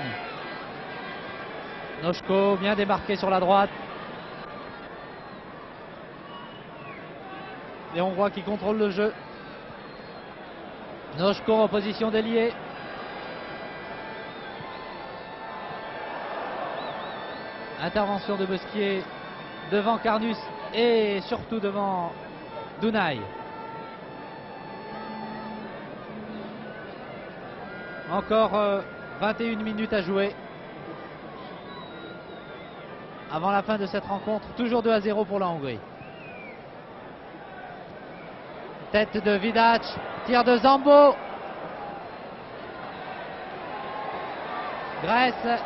Noshko bien démarqué sur la droite. Les Hongrois qui contrôlent le jeu. Noshko en position d'ailier. Intervention de Bosquier devant Carnus et surtout devant Dunay. Encore 21 minutes à jouer avant la fin de cette rencontre. Toujours 2-0 pour la Hongrie. Tête de Vidac, tir de Zambo. Grèce.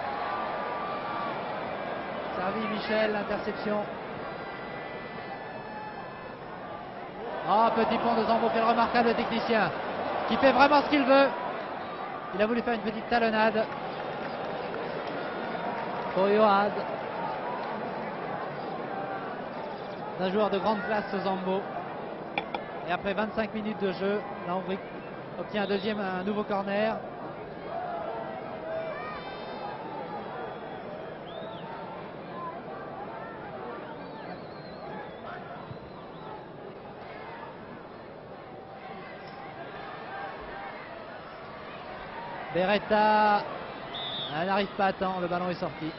Servi Michel, interception. Oh, petit pont de Zambo, quel remarquable technicien qui fait vraiment ce qu'il veut. Il a voulu faire une petite talonnade pour Johan. Un joueur de grande classe, ce Zambo. Et après 25 minutes de jeu, la Hongrie obtient un nouveau corner. Beretta, elle n'arrive pas à temps, le ballon est sorti.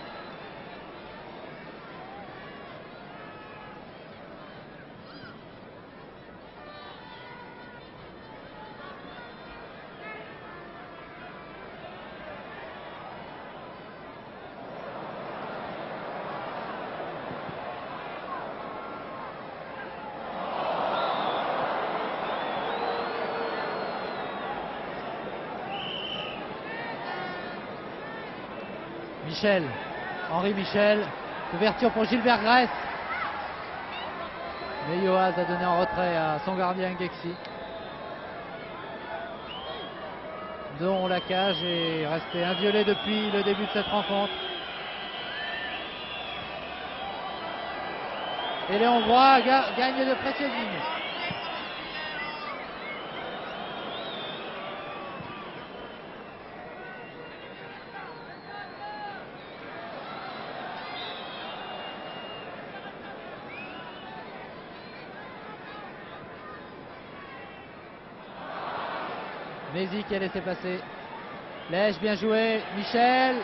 Michel, Henri Michel, ouverture pour Gilbert Grèce. Mais Joas a donné en retrait à son gardien Gexi, dont la cage est restée inviolée depuis le début de cette rencontre. Et les Hongrois gagnent de précieuses minutes. Mézi qui a laissé passer. Lèche, bien joué. Michel.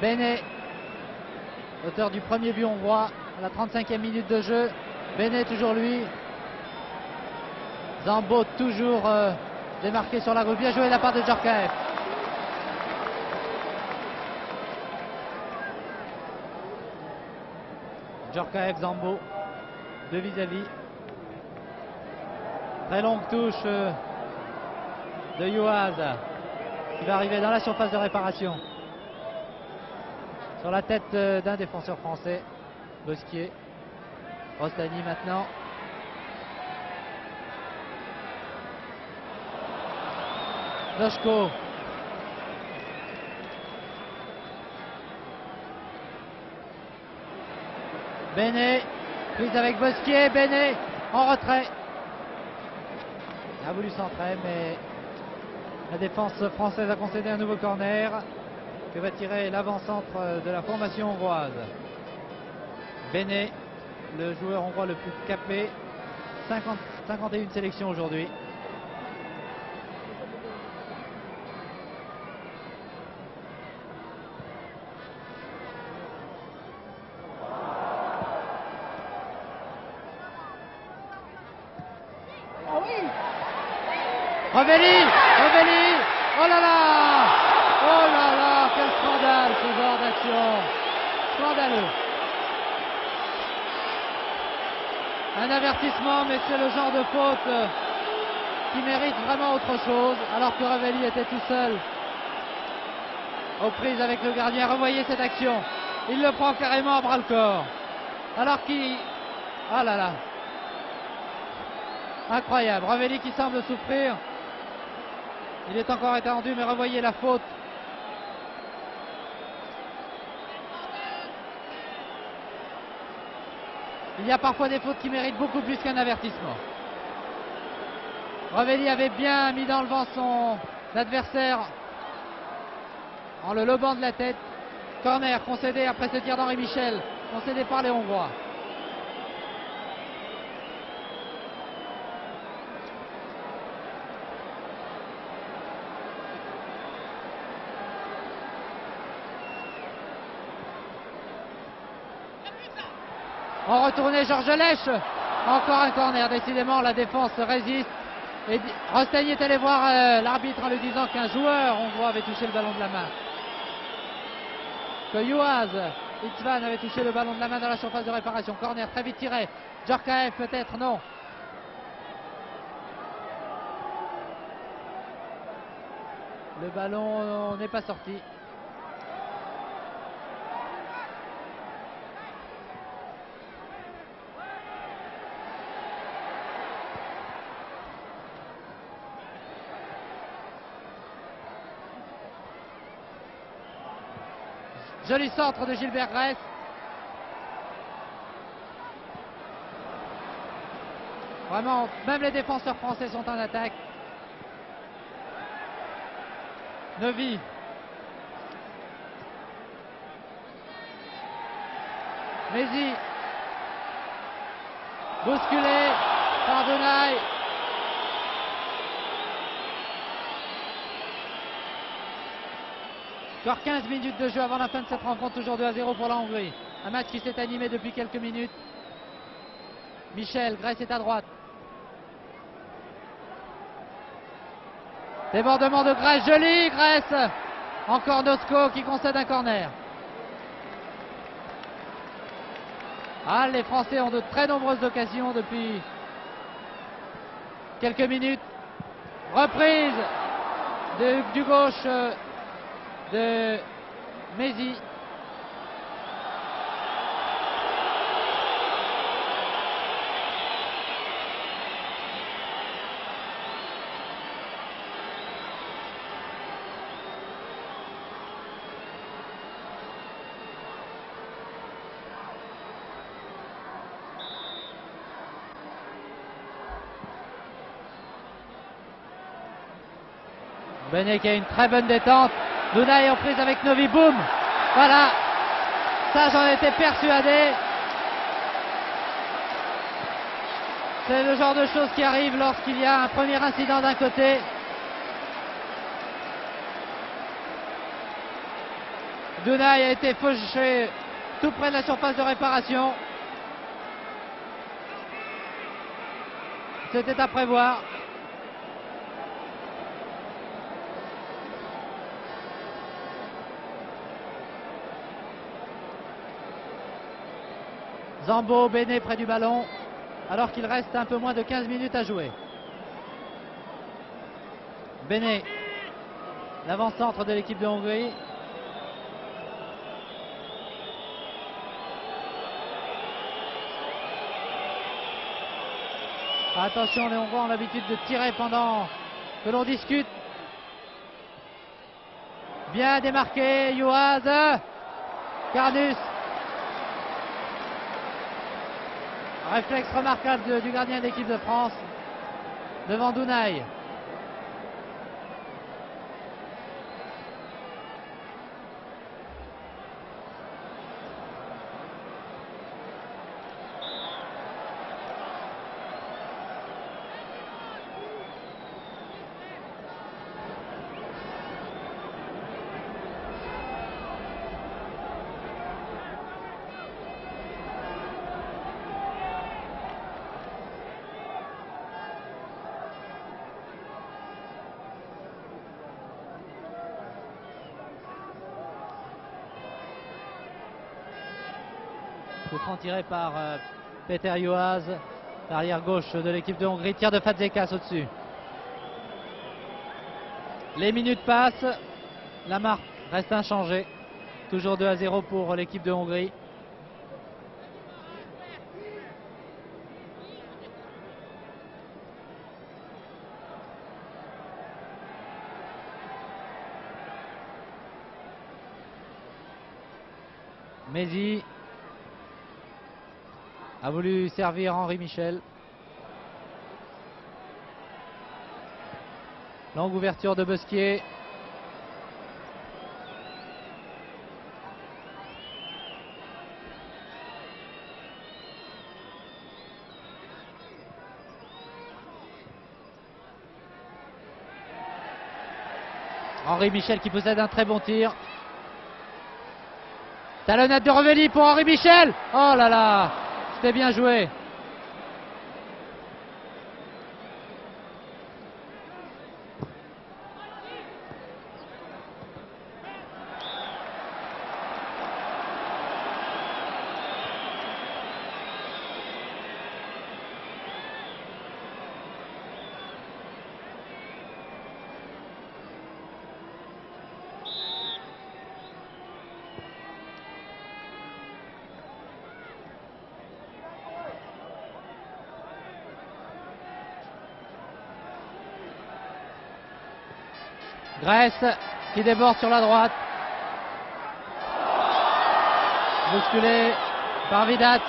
Benet, auteur du premier but hongrois à la 35e minute de jeu. Benet toujours lui. Zambo toujours démarqué sur la gauche. Bien joué de la part de Djorkaeff. Djorkaeff, Zambo, de vis-à-vis. Très longue touche de Youaz qui va arriver dans la surface de réparation. Sur la tête d'un défenseur français, Bosquier. Rostani maintenant. Noshko. Benet, prise avec Bosquier, Benet en retrait. Il a voulu centrer, mais la défense française a concédé un nouveau corner que va tirer l'avant-centre de la formation hongroise. Benet, le joueur hongrois le plus capé, 51 sélections aujourd'hui. Revelli, oh là là, quel scandale ce genre d'action, scandaleux. Un avertissement, mais c'est le genre de faute qui mérite vraiment autre chose, alors que Revelli était tout seul aux prises avec le gardien. Revoyez cette action, il le prend carrément à bras-le-corps, alors qu'il... Ah là là, incroyable. Revelli qui semble souffrir. Il est encore étendu, mais revoyez la faute. Il y a parfois des fautes qui méritent beaucoup plus qu'un avertissement. Revelli avait bien mis dans le vent son adversaire en le lobant de la tête. Corner concédé après ce tir d'Henri Michel, concédé par les Hongrois. En retourné, Georges Lèche. Encore un corner. Décidément, la défense résiste. Et Rostani est allé voir l'arbitre en lui disant qu'un joueur hongrois avait touché le ballon de la main. Que Youaz, Itzvan avait touché le ballon de la main dans la surface de réparation. Corner très vite tiré. Djorkaeff peut-être, non. Le ballon n'est pas sorti. Joli centre de Gilbert Grèce. Vraiment, même les défenseurs français sont en attaque. Neuvy. Mézi. Bousculé par Donaï. Encore 15 minutes de jeu avant la fin de cette rencontre, toujours 2-0 pour la Hongrie. Un match qui s'est animé depuis quelques minutes. Michel, Grèce est à droite. Débordement de Grèce, joli Grèce. Encore Nosko qui concède un corner. Ah, les Français ont de très nombreuses occasions depuis quelques minutes. Reprise du gauche de Mézi. Benet qui a une très bonne détente. Donaï en prise avec Novi, boum. Voilà, ça j'en étais persuadé. C'est le genre de choses qui arrive lorsqu'il y a un premier incident d'un côté. Dunay a été fauché tout près de la surface de réparation. C'était à prévoir. Zambo, Béné près du ballon, alors qu'il reste un peu moins de 15 minutes à jouer. Béné, l'avant-centre de l'équipe de Hongrie. Attention, les Hongrois ont l'habitude de tirer pendant que l'on discute. Bien démarqué, Youaz. Carnus. Réflexe remarquable du gardien de l'équipe de France devant Dunay. Coup franc tiré par Peter Juhász, l'arrière gauche de l'équipe de Hongrie. Tir de Fazekas au-dessus. Les minutes passent, la marque reste inchangée. Toujours 2-0 pour l'équipe de Hongrie. Mézi a voulu servir Henri Michel. Longue ouverture de Besquier. Henri Michel qui possède un très bon tir. Talonnade de Revelli pour Henri Michel. Oh là là, c'était bien joué. Grèce qui déborde sur la droite. Bousculé par Vidat.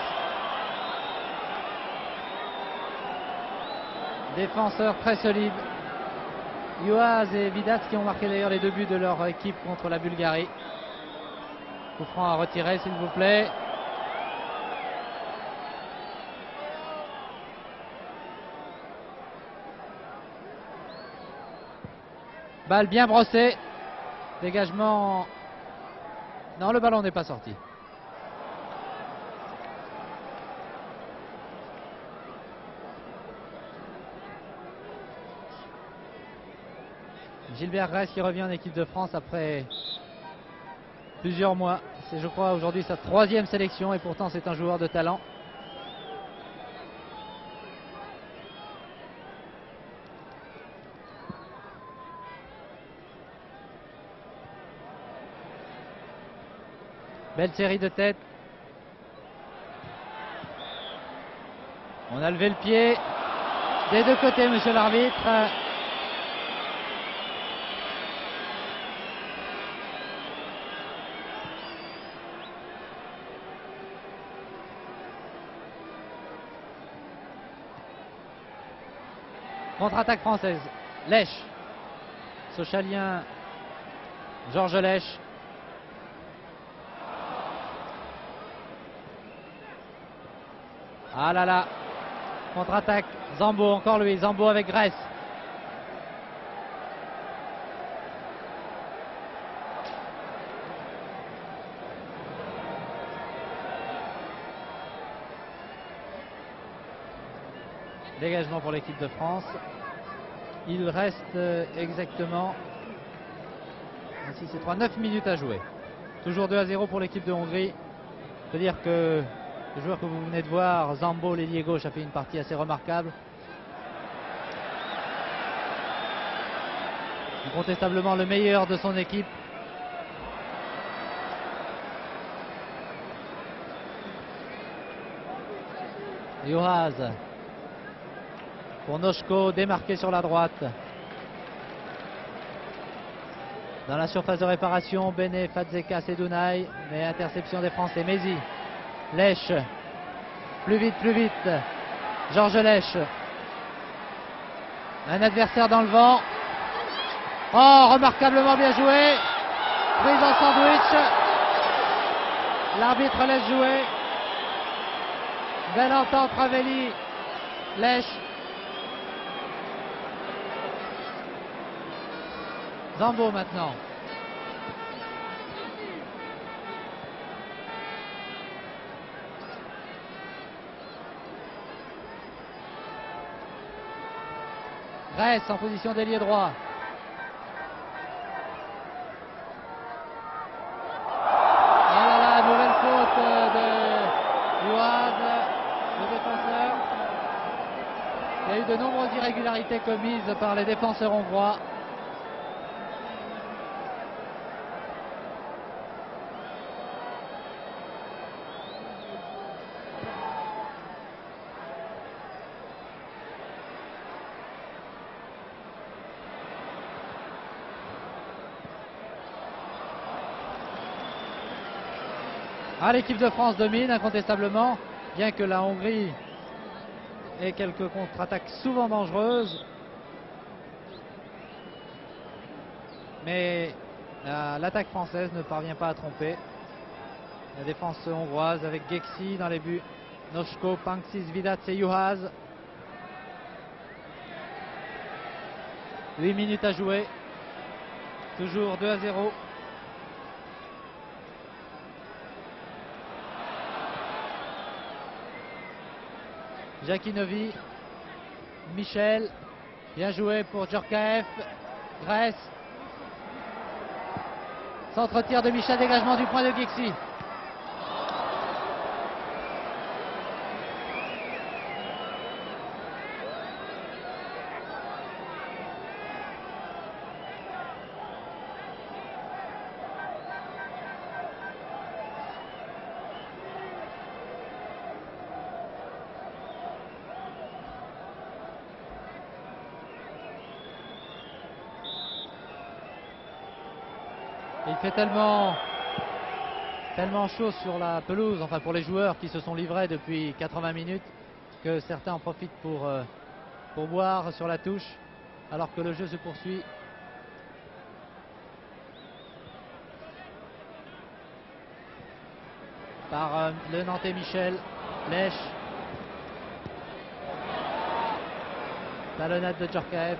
Défenseur très solide. Juhász et Vidat qui ont marqué d'ailleurs les 2 buts de leur équipe contre la Bulgarie. Coup franc à retirer s'il vous plaît. Balle bien brossée. Dégagement. Non, le ballon n'est pas sorti. Gilbert Grèce qui revient en équipe de France après plusieurs mois. C'est, je crois, aujourd'hui sa 3e sélection et pourtant c'est un joueur de talent. Belle série de têtes. On a levé le pied des 2 côtés, monsieur l'arbitre. Contre-attaque française. Lèche. Sochalien. Georges Lèche. Ah là là, Contre-attaque, Zambo, encore lui, Zambo avec Grèce. Dégagement pour l'équipe de France. Il reste exactement 9 minutes à jouer. Toujours 2-0 pour l'équipe de Hongrie. Je peux dire que le joueur que vous venez de voir, Zambo, l'ailier gauche, a fait une partie assez remarquable. Incontestablement le meilleur de son équipe. Juhas pour Noshko, démarqué sur la droite. Dans la surface de réparation, Bene, Fadzeka, Sedunai, mais interception des Français. Mézi, Lèche, plus vite, Georges Lèche. Un adversaire dans le vent. Oh, remarquablement bien joué. Prise en sandwich. L'arbitre laisse jouer. Belle entente, Ravelli, Lèche. Zambo maintenant. Grèce en position d'ailier droit. Ah là là, nouvelle faute de Juhas, le défenseur. Il y a eu de nombreuses irrégularités commises par les défenseurs hongrois. Ah, l'équipe de France domine incontestablement, bien que la Hongrie ait quelques contre-attaques souvent dangereuses. Mais l'attaque française ne parvient pas à tromper. La défense hongroise avec Geksi dans les buts. Noshko, Panksis, Vidac et Juhas. 8 minutes à jouer. Toujours 2-0. Jakinovi, Michel, bien joué pour Djorkaeff, Grèce. Centre-tir de Michel, dégagement du point de Geksi. Il fait tellement chaud sur la pelouse, enfin pour les joueurs qui se sont livrés depuis 80 minutes, que certains en profitent pour boire sur la touche, alors que le jeu se poursuit. Par le Nantais Michel, Lèche. Talonnade de Djorkaeff.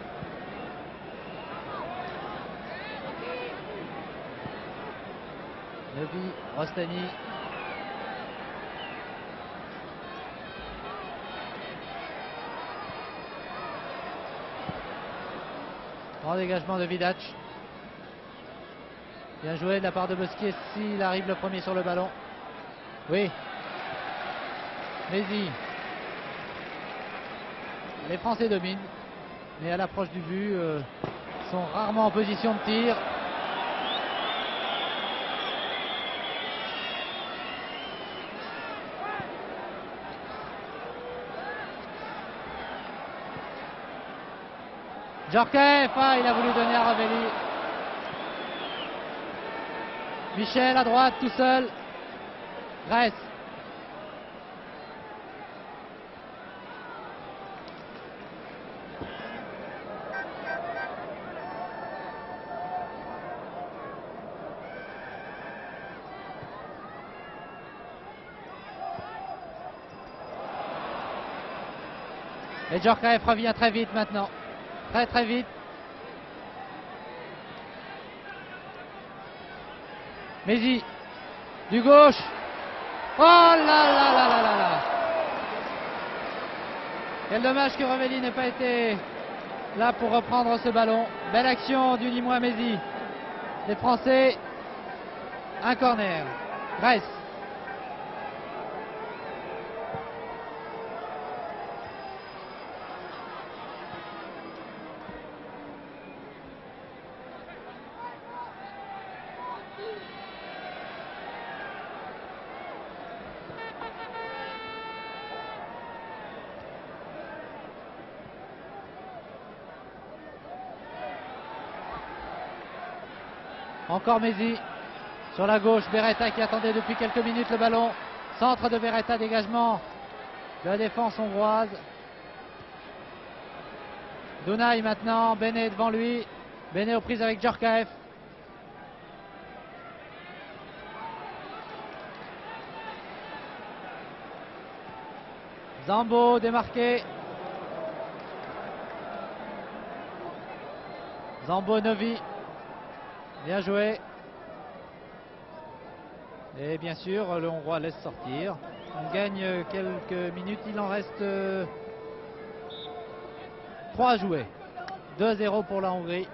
Nevi, Rostani. Grand dégagement de Vidac. Bien joué de la part de Bosquier s'il arrive le premier sur le ballon. Oui. Mézi. Les Français dominent, mais à l'approche du but, sont rarement en position de tir. Djorkaeff, il a voulu donner à Ravelli. Michel à droite, tout seul. Grèce. Et Djorkaeff revient très vite maintenant. Très très vite. Mézi, du gauche. Oh là là là là là là. Quel dommage que Revelli n'ait pas été là pour reprendre ce ballon. Belle action du Limois Mézi. Les Français, un corner. Grèce. Encore Mézi sur la gauche, Beretta qui attendait depuis quelques minutes le ballon. Centre de Beretta, dégagement de la défense hongroise. Dunay maintenant, Benet devant lui. Benet aux prises avec Djorkaeff. Zambo démarqué. Zambo Novi. Bien joué. Et bien sûr, le Hongrois laisse sortir. On gagne quelques minutes. Il en reste 3 à jouer. 2-0 pour la Hongrie.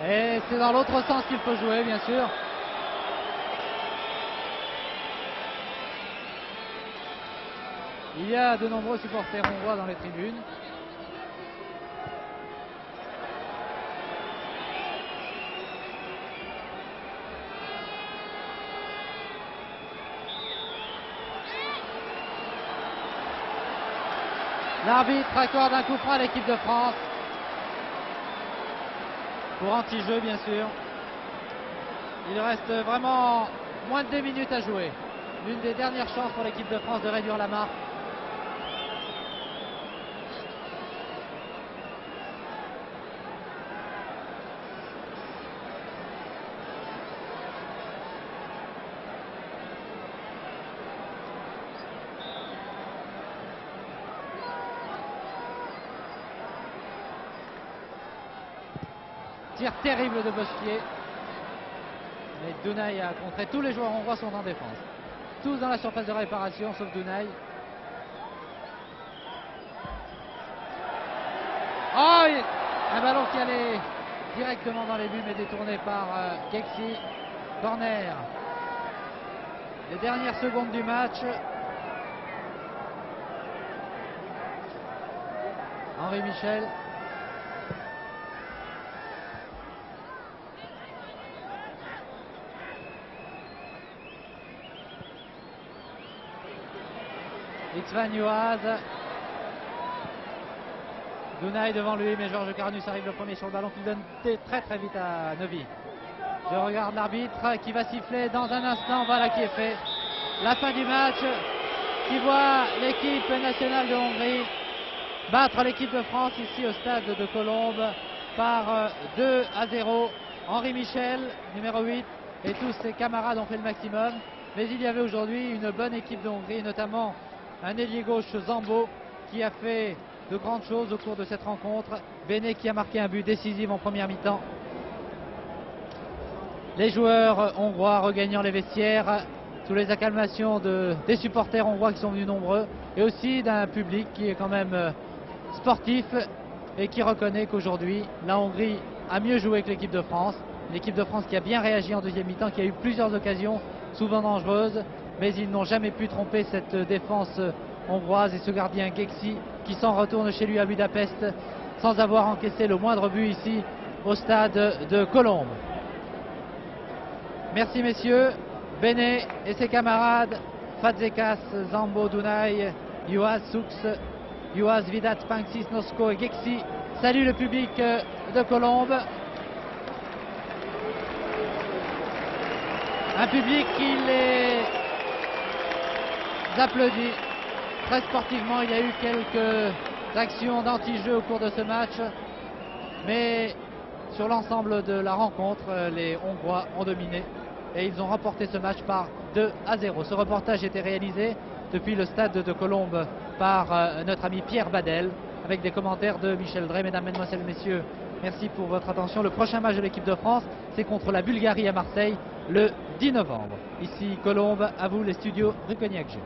Et c'est dans l'autre sens qu'il faut jouer, bien sûr. Il y a de nombreux supporters hongrois dans les tribunes. L'arbitre accorde un coup franc à l'équipe de France. Pour anti-jeu, bien sûr. Il reste vraiment moins de 2 minutes à jouer. L'une des dernières chances pour l'équipe de France de réduire la marque. Tir terrible de Bosquier. Mais Dunay a contré. Tous les joueurs hongrois sont en défense. Tous dans la surface de réparation, sauf Dunay. Oh, un ballon qui allait directement dans les buts, mais détourné par Gexi. Corner. Les dernières secondes du match. Henri Michel. Itzvan Yoaz. Dunay devant lui, mais Georges Carnus arrive le premier sur le ballon qui donne très très vite à Novi. Je regarde l'arbitre qui va siffler dans un instant. Voilà qui est fait. La fin du match qui voit l'équipe nationale de Hongrie battre l'équipe de France ici au stade de Colombes par 2-0. Henri Michel, numéro 8, et tous ses camarades ont fait le maximum. Mais il y avait aujourd'hui une bonne équipe de Hongrie, notamment un ailier gauche Zambo qui a fait de grandes choses au cours de cette rencontre. Benet qui a marqué un but décisif en première mi-temps. Les joueurs hongrois regagnant les vestiaires sous les acclamations des supporters hongrois qui sont venus nombreux et aussi d'un public qui est quand même sportif et qui reconnaît qu'aujourd'hui la Hongrie a mieux joué que l'équipe de France. L'équipe de France qui a bien réagi en deuxième mi-temps, qui a eu plusieurs occasions souvent dangereuses, mais ils n'ont jamais pu tromper cette défense hongroise et ce gardien Gexi qui s'en retourne chez lui à Budapest sans avoir encaissé le moindre but ici au stade de Colombes. Merci messieurs. Benet et ses camarades, Fazekas, Zambo, Dunay, Yoaz, Soux, Juaz, Vidat, Panksis, Nosko et Gexi saluent le public de Colombes. Un public qui les applaudit très sportivement. Il y a eu quelques actions d'anti-jeu au cours de ce match, mais sur l'ensemble de la rencontre, les Hongrois ont dominé et ils ont remporté ce match par 2-0. Ce reportage était réalisé depuis le stade de Colombes par notre ami Pierre Badel, avec des commentaires de Michel Drey. Mesdames, Mesdemoiselles, Messieurs, merci pour votre attention. Le prochain match de l'équipe de France, c'est contre la Bulgarie à Marseille le 10 novembre. Ici Colombes, à vous les studios rue Cognac-G.